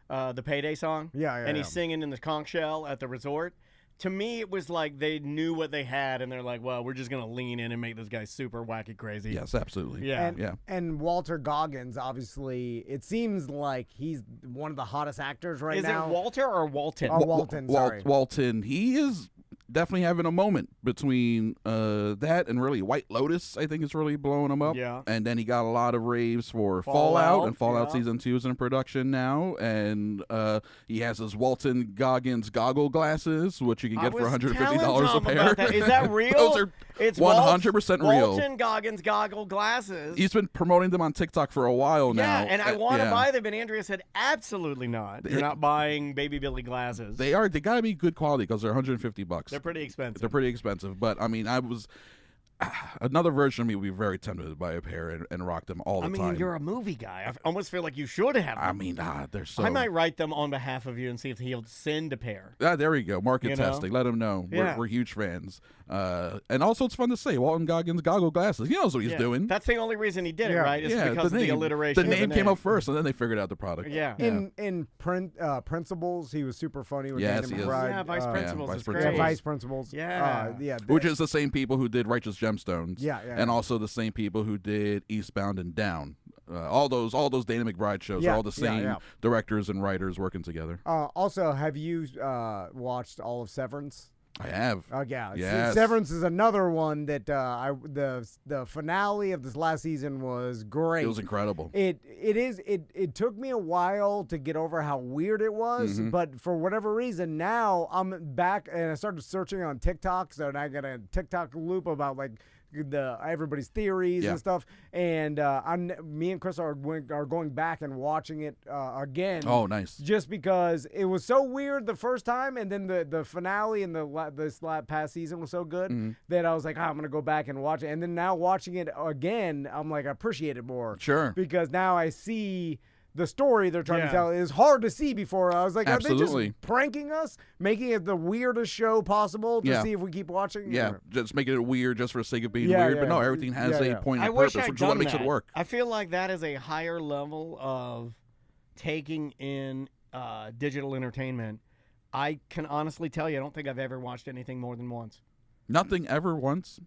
the Payday song, Yeah, and he's yeah. singing in the conch shell at the resort. To me, it was like they knew what they had, and they're like, "Well, we're just gonna lean in and make this guy super wacky crazy." Yes, absolutely. Yeah. And, Yeah. and Walter Goggins, obviously, it seems like he's one of the hottest actors right Is now. it Walter or Walton? Oh, Walton, sorry. Walton, he is definitely having a moment between that and really White Lotus. I think is really blowing him up. Yeah. And then he got a lot of raves for Fallout, Fallout, and Fallout yeah. Season 2 is in production now. And he has his Walton Goggins goggle glasses, which you can get for $150 a pair. Is that real? Those are it's 100% real. Walton Goggins goggle glasses. He's been promoting them on TikTok for a while now. Yeah, and I want to yeah. buy them, and Andrea said, absolutely not. You're not buying Baby Billy glasses. They gotta be good quality because they're $150. They're pretty expensive. They're pretty expensive, but I mean, another version of me would be very tempted to buy a pair and rock them all the time. You're a movie guy. I almost feel like you should have them. I mean, they're so. I might write them on behalf of you and see if he'll send a pair. There we go. Market You know? testing. Let him know. Yeah. We're huge fans. And also, it's fun to say Walton Goggins goggle glasses. He knows what he's Yeah. doing. That's the only reason he did it, Yeah. right? It's because of the name. alliteration. The of name came up first, and then they figured out the product. Yeah. In Principals, he was super funny with Yes, Danny he is. McBride. Yeah, Vice Principals Vice is Principals. great. Yeah, Vice Principals. Yeah. Yeah. Which is the same people who did Righteous Gemstones. Yeah. And also the same people who did Eastbound and Down. All those Danny McBride shows Yeah, are all the same yeah. directors and writers working together. Also, have you watched all of Severance? I have. Yeah. Yes. Severance is another one that the finale of this last season was great. It was incredible. It took me a while to get over how weird it was, but for whatever reason, now I'm back and I started searching on TikTok, so now I got a TikTok loop about like everybody's theories Yeah. and stuff, and me and Chris are going back and watching it again. Oh, nice. Just because it was so weird the first time, and then the finale in this past season was so good that I was like, I'm gonna go back and watch it. And then now watching it again, I'm like, I appreciate it more. Sure. Because now I see the story they're trying Yeah. to tell. Is hard to see before. I was like, are they Absolutely. just pranking us, making it the weirdest show possible to Yeah. see if we keep watching? Yeah, just making it weird just for the sake of being Yeah, weird. yeah. But no, everything has Yeah, a yeah. point I and wish purpose, I'd which is what done makes that. it work. I feel like that is a higher level of taking in digital entertainment. I can honestly tell you, I don't think I've ever watched anything more than once. Nothing ever once.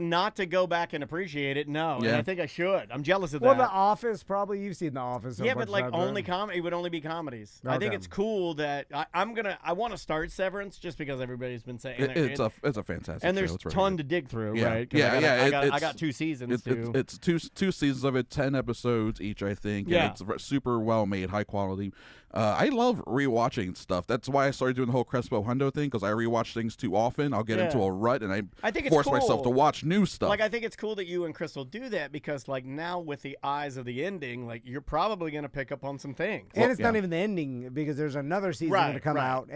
Not to go back and appreciate it, no. Yeah. And I think I should. I'm jealous of that. Well, The Office, probably you've seen The Office. Yeah, but like only it would only be comedies. I think Okay. it's cool that I want to start Severance just because everybody's been saying It's a fantastic and show. there's It's a really ton good. to dig through, Yeah. right? 'Cause Yeah, I got 2 seasons too. It's two seasons of it, 10 episodes each, I think. Yeah. And it's super well made, high quality. I love rewatching stuff. That's why I started doing the whole Crespo Hundo thing, because I rewatch things too often. I'll get into a rut, and I think it's force myself to cool. watch new stuff. Like, I think it's cool that you and Crystal do that because, like, now with the eyes of the ending, like, you're probably going to pick up on some things. And it's not even the ending because there's another season going to come out,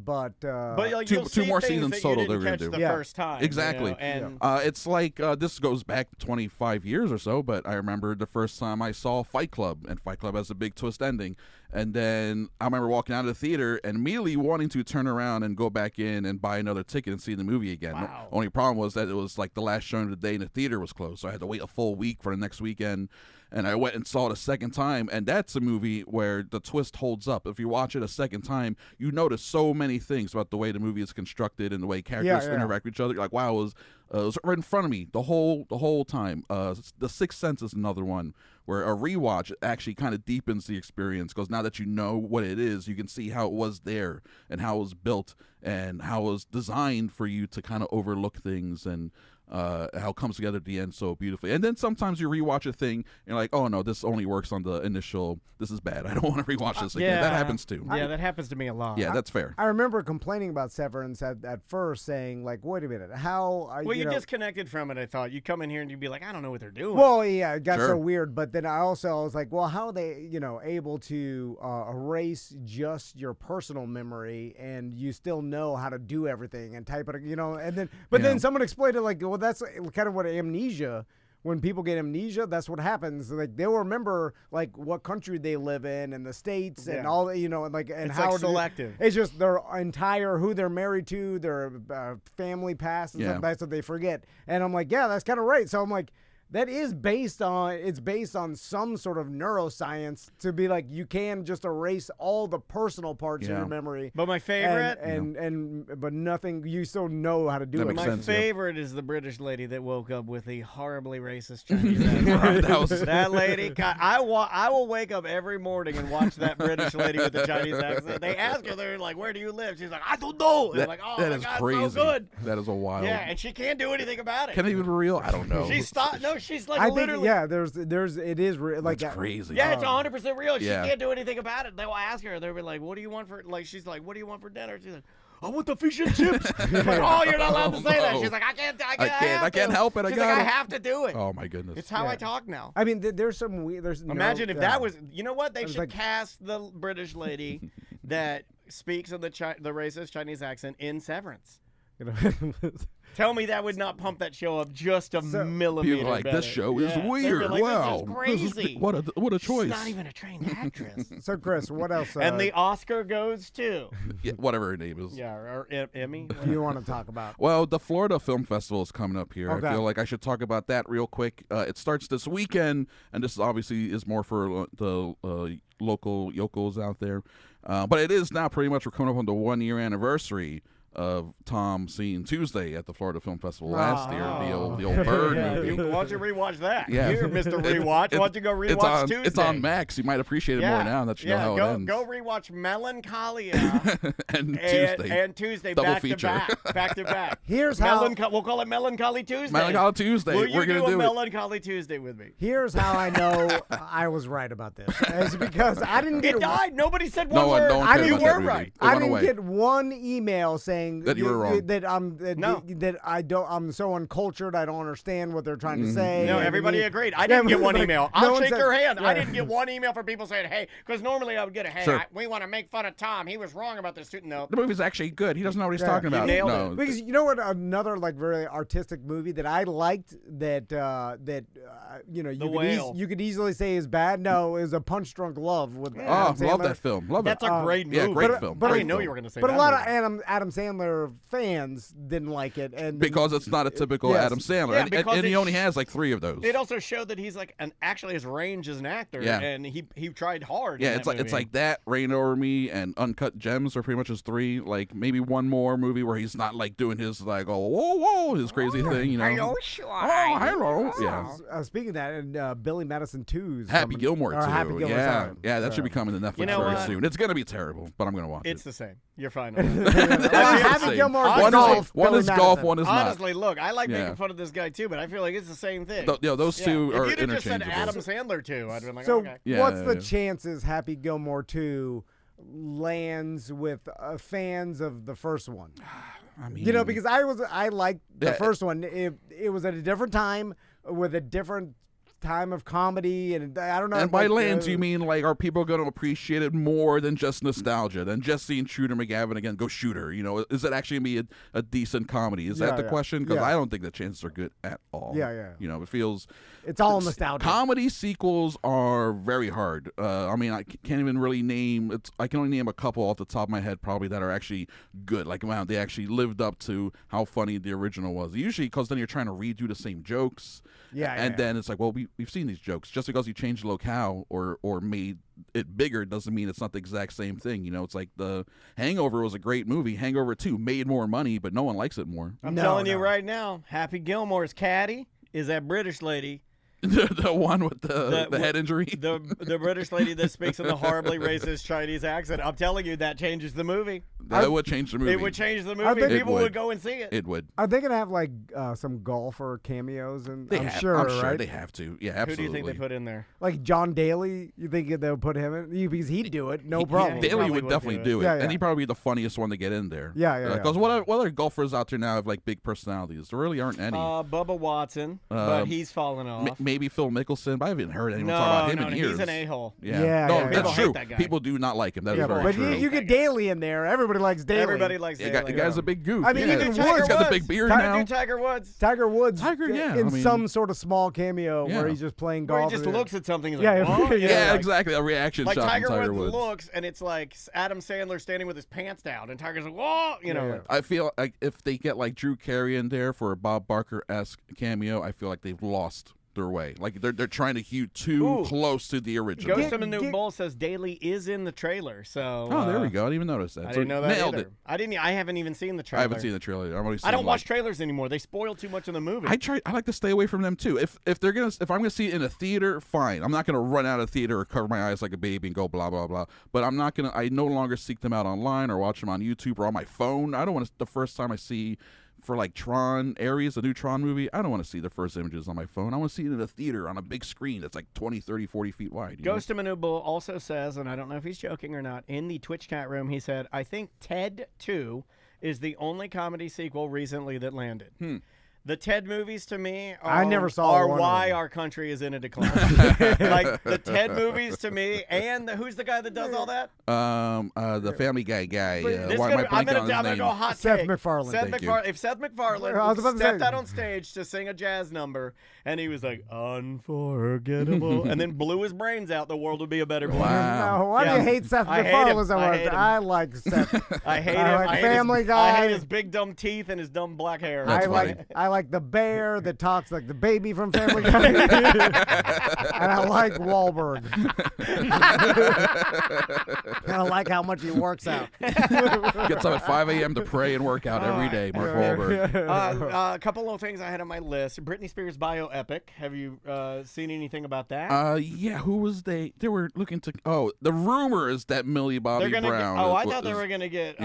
but like, two you'll see more things seasons that total you they're didn't gonna catch do. the first time. Exactly. You know? And it's like this goes back 25 years or so, but I remember the first time I saw Fight Club, and Fight Club has a big twist ending. And then I remember walking out of the theater and immediately wanting to turn around and go back in and buy another ticket and see the movie again. Wow. Only problem was that it was like the last showing of the day and the theater was closed, so I had to wait a full week for the next weekend. And I went and saw it a second time, and that's a movie where the twist holds up. If you watch it a second time, you notice so many things about the way the movie is constructed and the way characters interact with each other. You're like, wow, it was right in front of me the whole time. The Sixth Sense is another one where a rewatch actually kind of deepens the experience, because now that you know what it is, you can see how it was there and how it was built and how it was designed for you to kind of overlook things, and how it comes together at the end so beautifully. And then sometimes you rewatch a thing and you're like, oh no, this only works on the initial, this is bad, I don't want to rewatch this again. That happens too. Yeah, that happens to me a lot. Yeah, that's fair. I remember complaining about Severance at first, saying like, wait a minute, how Well, you disconnected from it, I thought. You'd come in here and you'd be like, I don't know what they're doing. Well, yeah, it got Sure. so weird. But then I was like, well, how are they, able to erase just your personal memory and you still know how to do everything and type it, and then, then someone explained it like, well, that's kind of what amnesia. When people get amnesia, that's what happens. Like they'll remember like what country they live in and the states and all, and like and it's how like selective. It's just their entire who they're married to, their family past, and stuff. That's what they forget. And I'm like, yeah, that's kind of right. So I'm like, that is based on some sort of neuroscience to be like you can just erase all the personal parts of your memory. But my favorite but nothing, you still know how to do it. My favorite is the British lady that woke up with the horribly racist Chinese accent. That lady, God, I will wake up every morning and watch that British lady with the Chinese accent. They ask her, they're like, where do you live? She's like, I don't know. And I'm like, oh that my is God, crazy. so good. That is a wild. Yeah, and she can't do anything about it. Can it even be real? I don't know. She's like literally. It is like That's crazy. Yeah, it's 100% real. She Yeah. can't do anything about it. They'll ask her. They'll be like, "What do you want for?" Like she's like, "What do you want for dinner?" She's like, "I want the fish and chips." Like, oh, you're not allowed to say that. She's like, "I can't help it. She's I have to do it. Oh my goodness. It's how I talk now. I mean, there's some weird. Imagine if that was. You know what? They should like, cast the British lady that speaks in the racist Chinese accent in Severance. Tell me that would not pump that show up just a millimeter. People are like, better. this show is weird. Like, wow, this is crazy. What a choice. She's not even a trained actress. So, Chris, what else? And the Oscar goes to whatever her name is. Yeah, or Emmy. You want to talk about? Well, the Florida Film Festival is coming up here. Okay. I feel like I should talk about that real quick. It starts this weekend, and this obviously is more for the local yokels out there. But it is now pretty much, we're coming up on the 1-year anniversary of Tom seeing Tuesday at the Florida Film Festival last year, the old Bird movie. Why don't you rewatch that? Yeah. Here, Mr. Rewatch. Why don't you go rewatch Tuesday? It's on Max. You might appreciate it more now that you know how it ends. Go rewatch Melancholia and Tuesday Double back feature. to back to back. Here's how we'll call it Melancholy Tuesday. Melancholy Tuesday. Will you We're gonna do a do Melancholy Tuesday with me? Here's how I know I was right about this. It's because I didn't get It died. Nobody said one word. No one You were right. I didn't get one email saying that you were wrong. That I'm so uncultured. I don't understand what they're trying to say. No, everybody agreed. I didn't get one email. I'll shake your hand. I didn't get one email from people saying, "Hey," because normally I would get a, "Hey, we want to make fun of Tom. He was wrong about this." No, the movie's actually good. He doesn't know what he's talking about. Nailed it. Because you know what? Another like very artistic movie that I liked that you could easily say is bad. No, is A Punch Drunk Love with love that film. Love That's it. a great movie. Yeah, great film. But I didn't know you were going to say but that. But a lot of Adam Sandler Sandler fans didn't like it, and because it's not a typical Adam Sandler, and he only has like 3 of those. It also showed that he's like actually his range as an actor, and he tried hard. Yeah, it's like that, Reign Over Me, and Uncut Gems are pretty much his 3. Like maybe one more movie where he's not like doing his like whoa his crazy thing, you know. Hello, hello. Yeah. Speaking of that, and Billy Madison 2's Happy Gilmore 2. Yeah, that should be coming to Netflix very soon. It's gonna be terrible, but I'm gonna watch it. It's the same. You're fine with it. Happy Gilmore. One is golf, one is not. Honestly, look, I like making fun of this guy too, but I feel like it's the same thing. Those two are if you'd have just said interchangeable. Adam Sandler too, I'd been like, so okay. what's the chances Happy Gilmore 2 lands with fans of the first one? I mean, because I liked the first one. It was at a different time with a different time of comedy, and I don't know. And by lands, you mean like, are people going to appreciate it more than just nostalgia, than just seeing Shooter McGavin again go Shooter? You know, is it actually going to be a decent comedy? Is that the question? Because I don't think the chances are good at all. Yeah. You know, it feels it's all nostalgia. Comedy sequels are very hard. I mean, I can't even really name. I can only name a couple off the top of my head, probably, that are actually good. Like, wow, they actually lived up to how funny the original was. Usually, because then you're trying to redo the same jokes. And then it's like, well, we've seen these jokes. Just because you changed the locale or made it bigger doesn't mean it's not the exact same thing. You know, it's like the Hangover was a great movie. Hangover 2 made more money, but no one likes it more. I'm telling you right now, Happy Gilmore's caddy is that British lady. The one with the head injury? The British lady that speaks in the horribly racist Chinese accent. I'm telling you, that changes the movie. That would change the movie. It would change the movie. People would go and see it. It would. Are they going to have like some golfer cameos? And I'm sure right? They have to. Yeah, absolutely. Who do you think they put in there? Like John Daly? You think they'll put him in? Because he'd do it, no problem. Daly would definitely do it. And he'd probably be the funniest one to get in there. Yeah. Because what other golfers out there now have like big personalities? There really aren't any. Bubba Watson, but he's fallen off. Maybe Phil Mickelson. But I haven't heard anyone talk about him in years. He's an a-hole. No, that's true. That guy. People do not like him. That is very but true. But you get Daly in there. Everybody likes Daly. Everybody likes Daly. The guy's a big goof. I mean, even Woods got the big beard now. Tiger Woods. Tiger Woods. In some sort of small cameo where he's just playing golf. Where he just looks at something. He's like, oh, exactly. A reaction shot from Tiger Woods. Looks, and it's like Adam Sandler standing with his pants down, and Tiger's like, whoa, you know. I feel like if they get like Drew Carey in there for a Bob Barker-esque cameo, I feel like they've lost their way. Like they're trying to hew too close to the original. Ghost of the New Bull says Daly is in the trailer. So there we go. I didn't even notice that. I didn't know that nailed either. It. I haven't even seen the trailer. I haven't seen the trailer. I don't watch trailers anymore. They spoil too much of the movie. I like to stay away from them too. If I'm gonna see it in a theater, fine. I'm not gonna run out of theater or cover my eyes like a baby and go blah blah blah. But I no longer seek them out online or watch them on YouTube or on my phone. I don't want to. The first time I see. For like Tron Ares, the new Tron movie, I don't want to see the first images on my phone. I want to see it in a theater on a big screen that's like 20, 30, 40 feet wide. Ghost of Manu Bull also says, and I don't know if he's joking or not, in the Twitch chat room, he said, I think Ted 2 is the only comedy sequel recently that landed. The Ted movies to me I never saw are one why of them. our country is in a decline. Like the Ted movies to me, and who's the guy that does all that? The Family Guy guy. I'm gonna go hot Seth take. MacFarlane. If Seth MacFarlane stepped out on stage to sing a jazz number, and he was like unforgettable, and then blew his brains out, the world would be a better place. Wow. No, why do you hate Seth MacFarlane so much? I like Seth. I hate him. Like Family Guy. I hate his big dumb teeth and his dumb black hair. I like the bear that talks like the baby from Family Guy. And I like Wahlberg. And I like how much he works out. Gets up at 5 a.m. to pray and work out every day, Mark Wahlberg. A couple of things I had on my list. Britney Spears bioepic. Have you seen anything about that? Yeah, who was they? They were looking to... Oh, the rumor is that Millie Bobby Brown... I thought they were going to get...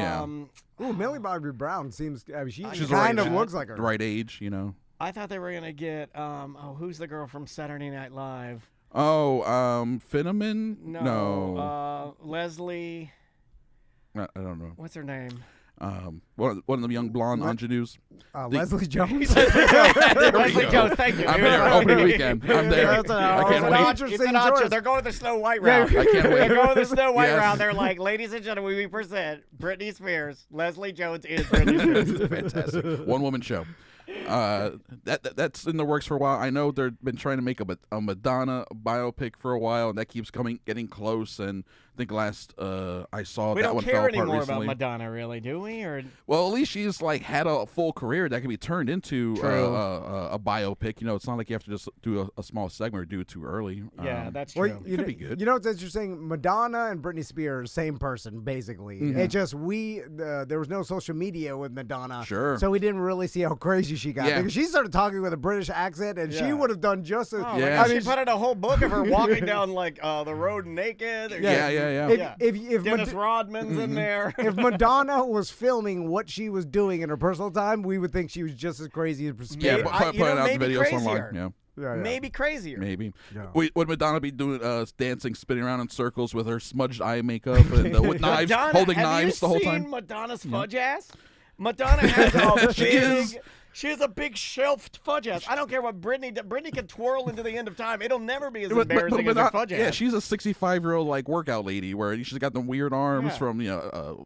Ooh, Millie Bobby Brown seems... she She's kind of looks like her. The right age, you know. I thought they were going to get... who's the girl from Saturday Night Live? Oh, Finneman? No. Leslie... I don't know. What's her name? One of them young blonde ingenues. Leslie Jones. Leslie Jones, thank you. I'm there opening weekend. I'm there. I can't wait. It's an archer. They're going the Snow White route. I can't wait. They're going the Snow White route. They're like, ladies and gentlemen, we present Britney Spears. Leslie Jones is Britney Spears. Fantastic. One woman show. That's in the works for a while. I know they've been trying to make a Madonna biopic for a while, and that keeps getting close. And I think last I saw we that one fell apart recently. We don't care anymore about Madonna, really, do we? Or Well, at least she's like had a full career that can be turned into a biopic. You know, it's not like you have to just do a small segment or do it too early. Yeah, that's true. It could be good. You know what's interesting? Madonna and Britney Spears, same person, basically. It just, there was no social media with Madonna. Sure. So we didn't really see how crazy she got. Yeah. Because she started talking with a British accent, and she would have done just as... Yeah. I mean, she put out a whole book of her walking down, like, the road naked. Yeah. If Dennis Rodman's in there. If Madonna was filming what she was doing in her personal time, we would think she was just as crazy as Spears. Yeah, putting out maybe videos crazier. online. Yeah. Maybe crazier. Maybe. Yeah. Would Madonna be doing dancing, spinning around in circles with her smudged eye makeup and with knives, holding knives the whole time? Have you seen Madonna's fudge ass? Madonna has a big... She has a big shelved fudge ass. I don't care what Britney does. Britney can twirl into the end of time. It'll never be as embarrassing as her fudge ass. Yeah, she's a 65-year-old like workout lady where she's got the weird arms from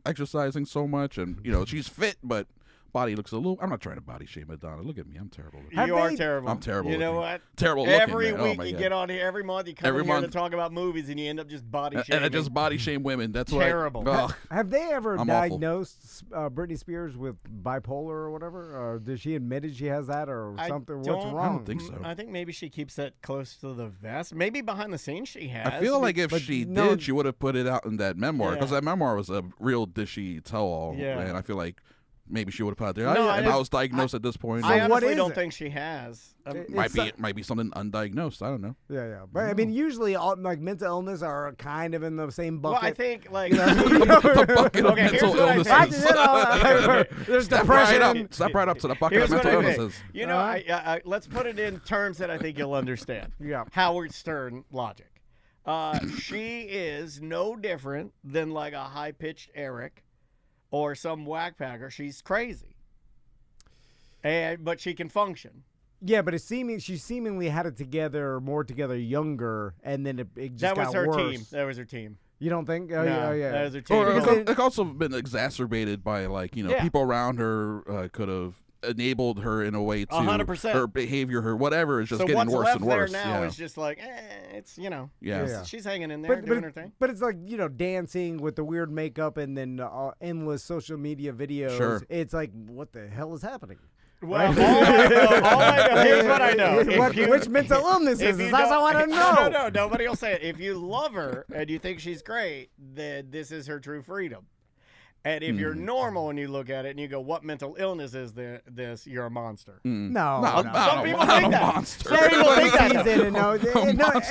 exercising so much, and she's fit, but body looks a little. I'm not trying to body shame Madonna. Look at me, I'm terrible. You are terrible. I'm terrible. You know what? Terrible. Looking, every man. week you get on here. Every month you come in here to talk about movies, and you end up just body shaming. And I just body shame women. That's terrible. Have they ever I'm diagnosed Britney Spears with bipolar or whatever? Or did she admitted she has that or something? What's wrong? I don't think so. I think maybe she keeps that close to the vest. Maybe behind the scenes she has. I feel like if she did, she would have put it out in that memoir because that memoir was a real dishy tell-all. Yeah. And I feel like maybe she would have put it there. No, and I was diagnosed at this point. I honestly what don't is it? think she has. Might be something undiagnosed. I don't know. Yeah. But I mean, usually all like mental illness are kind of in the same bucket. Well, I think like The bucket of mental illnesses. There's Step depression. Step right up to the bucket Here's of what mental I think. illnesses. Let's put it in terms that I think you'll understand. Yeah. Howard Stern logic. She is no different than like a high-pitched Eric or some whackpacker. She's crazy. But she can function. Yeah, but she seemingly had it more together younger, and then it just got worse. That was her team. You don't think? No, yeah. That was her team. It's also been exacerbated by people around her could have enabled her in a way to 100%. her behavior, her whatever is just getting worse and worse. There now is just like it's she's hanging in there doing her thing. But it's like dancing with the weird makeup and then endless social media videos. Sure. It's like what the hell is happening? Well, all I know, here's what I know. Which mental illness is this? That's all I want to know. No, nobody will say it. If you love her and you think she's great, then this is her true freedom. And if you're normal and you look at it and you go, what mental illness is this? You're a monster. No. Some people think that. Some people think that.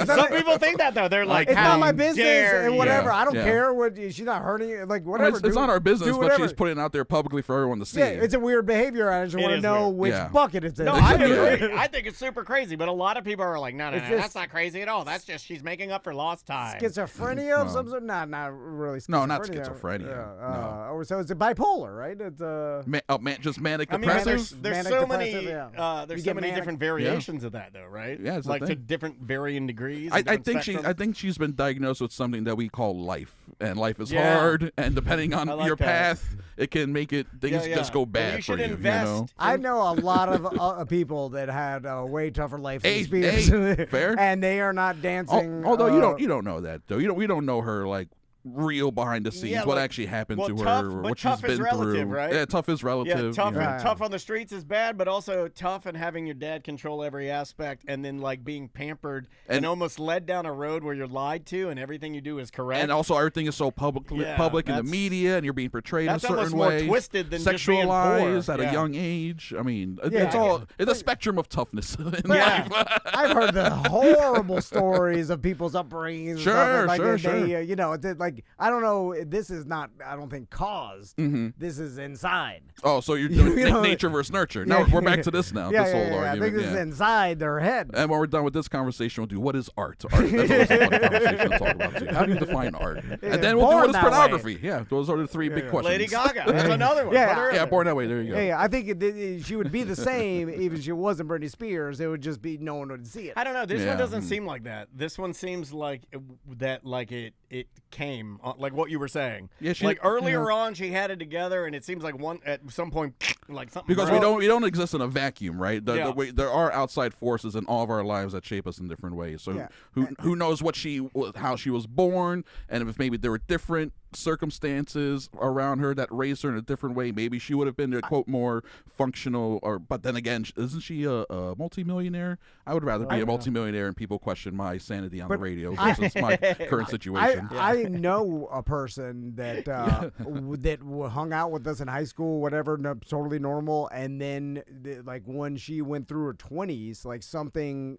Some people think that, though. They're like, it's not my how business dare and whatever. you. I don't care. She's not hurting it. Like, whatever. It's not our business, but she's putting it out there publicly for everyone to see. Yeah, it's a weird behavior. I just want to know which bucket it's in. No, I agree. I think it's super crazy, but a lot of people are like, no, that's not crazy at all. That's just she's making up for lost time. Schizophrenia of some sort? Not really schizophrenia. No, not schizophrenia. No. So it's a bipolar, right? It's just manic depressive. There's so many. There's so many different variations of that, though, right? Yeah, it's like to different varying degrees. I think she's been diagnosed with something that we call life, and life is hard, and depending on your path, it can make things just go bad. Well, you should for invest. I know a lot of people that had a way tougher life than Spears, fair, and they are not dancing. Although you don't know that though. We don't know her like real behind the scenes, what actually happened to her, or what she's been through. Right? Yeah, tough is relative. Yeah, tough on the streets is bad, but also tough and having your dad control every aspect, and then like being pampered and almost led down a road where you're lied to, and everything you do is correct. And also everything is so public in the media, and you're being portrayed in a certain way. That's almost more twisted than just being poor. Sexualized at a young age. I mean, it's a spectrum of toughness in life. I've heard the horrible stories of people's upbringings. Sure. I don't know. This is not, I don't think, caused. This is inside. Oh, so you're doing nature versus nurture. Now we're back to this now. This whole argument. I think this is inside their head. And when we're done with this conversation, we'll do what is art. That's always a fun conversation to talk about too. How do you define art? And then we'll do what is pornography. Yeah, those are the three big questions. Lady Gaga. That's another one. Yeah, Born That Way. There you go. Yeah, I think she would be the same even if she wasn't Britney Spears. It would just be no one would see it. I don't know. This one doesn't seem like that. This one seems like it came like what you were saying. Yeah, like earlier on, she had it together, and it seems like at some point, like something. Because we don't exist in a vacuum, right? There are outside forces in all of our lives that shape us in different ways. So who knows how she was born, and if maybe there were different circumstances around her that raised her in a different way, maybe she would have been a quote more functional. Or but then again, isn't she a multimillionaire? I would rather be a multimillionaire and people question my sanity on the radio versus my current situation. I know a person that that hung out with us in high school, whatever, totally normal, and then like when she went through her 20s, like something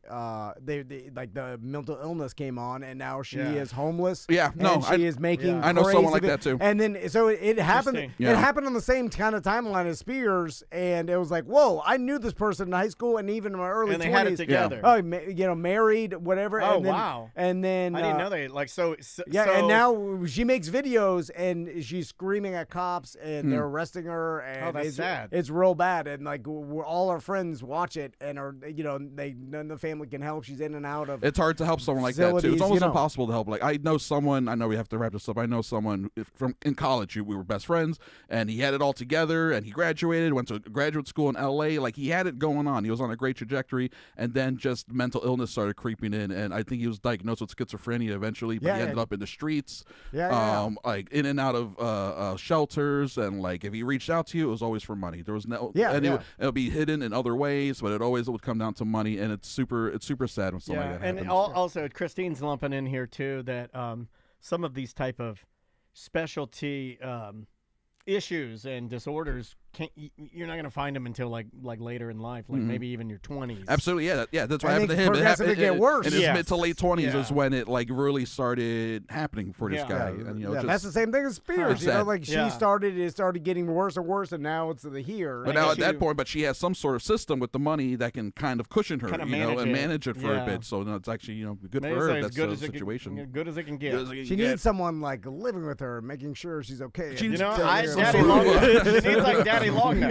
they like the mental illness came on, and now she is homeless. Yeah, no, she is making. I know someone like that too. And then so it happened. It happened on the same kind of timeline as Spears, and it was like, whoa, I knew this person in high school, and even in my early 20s. And they had it together. Oh, you know, married, whatever. Oh, and then, wow. And then I didn't know they like so. Yeah, and now she makes videos, and she's screaming at cops, and they're arresting her. And that's sad. It's real bad, and like all our friends watch it, and are none of the family can help. She's in and out of. It's hard to help someone like that too. It's almost impossible to help. Like I know someone. I know we have to wrap this up. I know someone from in college. We were best friends, and he had it all together, and he graduated, went to graduate school in L.A. Like he had it going on. He was on a great trajectory, and then just mental illness started creeping in, and I think he was diagnosed with schizophrenia eventually. But he ended up in the streets, like in and out of shelters, and like if he reached out to you, it was always for money. There was no, it would be hidden in other ways, but it always would come down to money, and it's super sad when something like that happens. And also Christine's lumping in here too that some of these type of specialty issues and disorders you're not going to find them until like later in life, like maybe even your 20s. Absolutely, yeah. That's what happened to him. Progressively get worse. In his mid to late 20s is when it like really started happening for this guy. And, that's the same thing as Spears. Like she started getting worse and worse, and now it's here. But now at that point, she has some sort of system with the money that can kind of cushion her, and manage it for a bit. So it's actually good for her. That's the situation. Good as it can get. She needs someone like living with her, making sure she's okay. Daddy Long. She needs like Daddy Long now.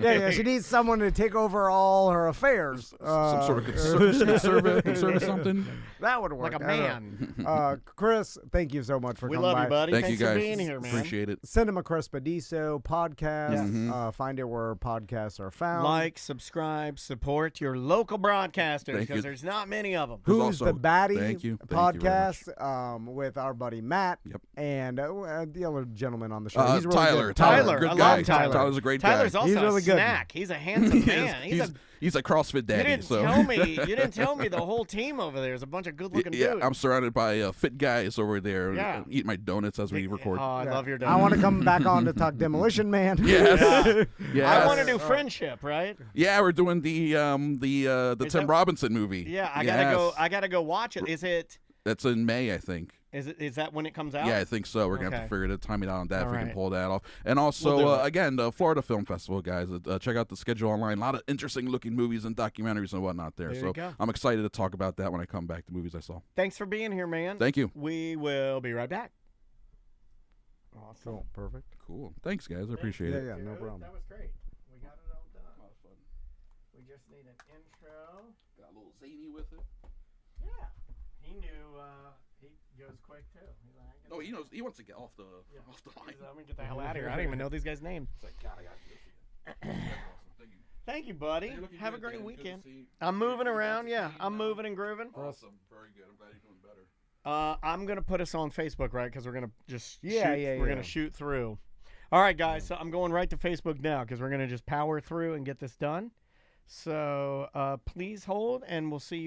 Yeah. She needs someone to take over all her affairs. Some sort of conservative something. That would work. Like a man. Chris, thank you so much for coming by. We love you, buddy. Thanks you guys. For being here, man. Appreciate it. Cinema Crespediso podcast. Find it where podcasts are found. Like, subscribe, support your local broadcasters because there's not many of them. Who's the Baddie podcast with our buddy Matt and the other gentleman on the show. He's really Tyler. Good I guy. love Tyler. Tyler's a great guy. Tyler's also a snack. He's a handsome man. He's a CrossFit daddy. You didn't tell me the whole team over there is a bunch of good-looking dudes. I'm surrounded by fit guys over there. Eat my donuts as we record. Oh, I love your donuts. I want to come back on to talk Demolition Man. Yes. I want to do Friendship, right? Yeah, we're doing the Tim Robinson movie. Yeah, I gotta go watch it. Is it? That's in May, I think. Is that when it comes out? Yeah, I think so. We're going to have to figure the timing out on that if we can pull that off. And also, again, the Florida Film Festival, guys. Check out the schedule online. A lot of interesting-looking movies and documentaries and whatnot there. So I'm excited to talk about that when I come back, the movies I saw. Thanks for being here, man. Thank you. We will be right back. Awesome. Cool. Perfect. Cool. Thanks, guys. I appreciate it. Yeah, no problem. That was great. We got it all done. A lot of fun. We just need an intro. Got a little zany with it. Yeah. He knew... He goes quick too. He's like, oh, he knows. He wants to get off the line. Let me get the hell out of here. I don't even know these guys' names. It's like, God, I got to do this again. Thank you. Thank you, buddy. Have a great weekend. I'm moving around. Yeah, I'm moving and grooving. Awesome. Very good. I'm glad you're doing better. I'm gonna put us on Facebook, right? Because we're gonna just we're gonna shoot through. All right, guys. So I'm going right to Facebook now because we're gonna just power through and get this done. So please hold, and we'll see you.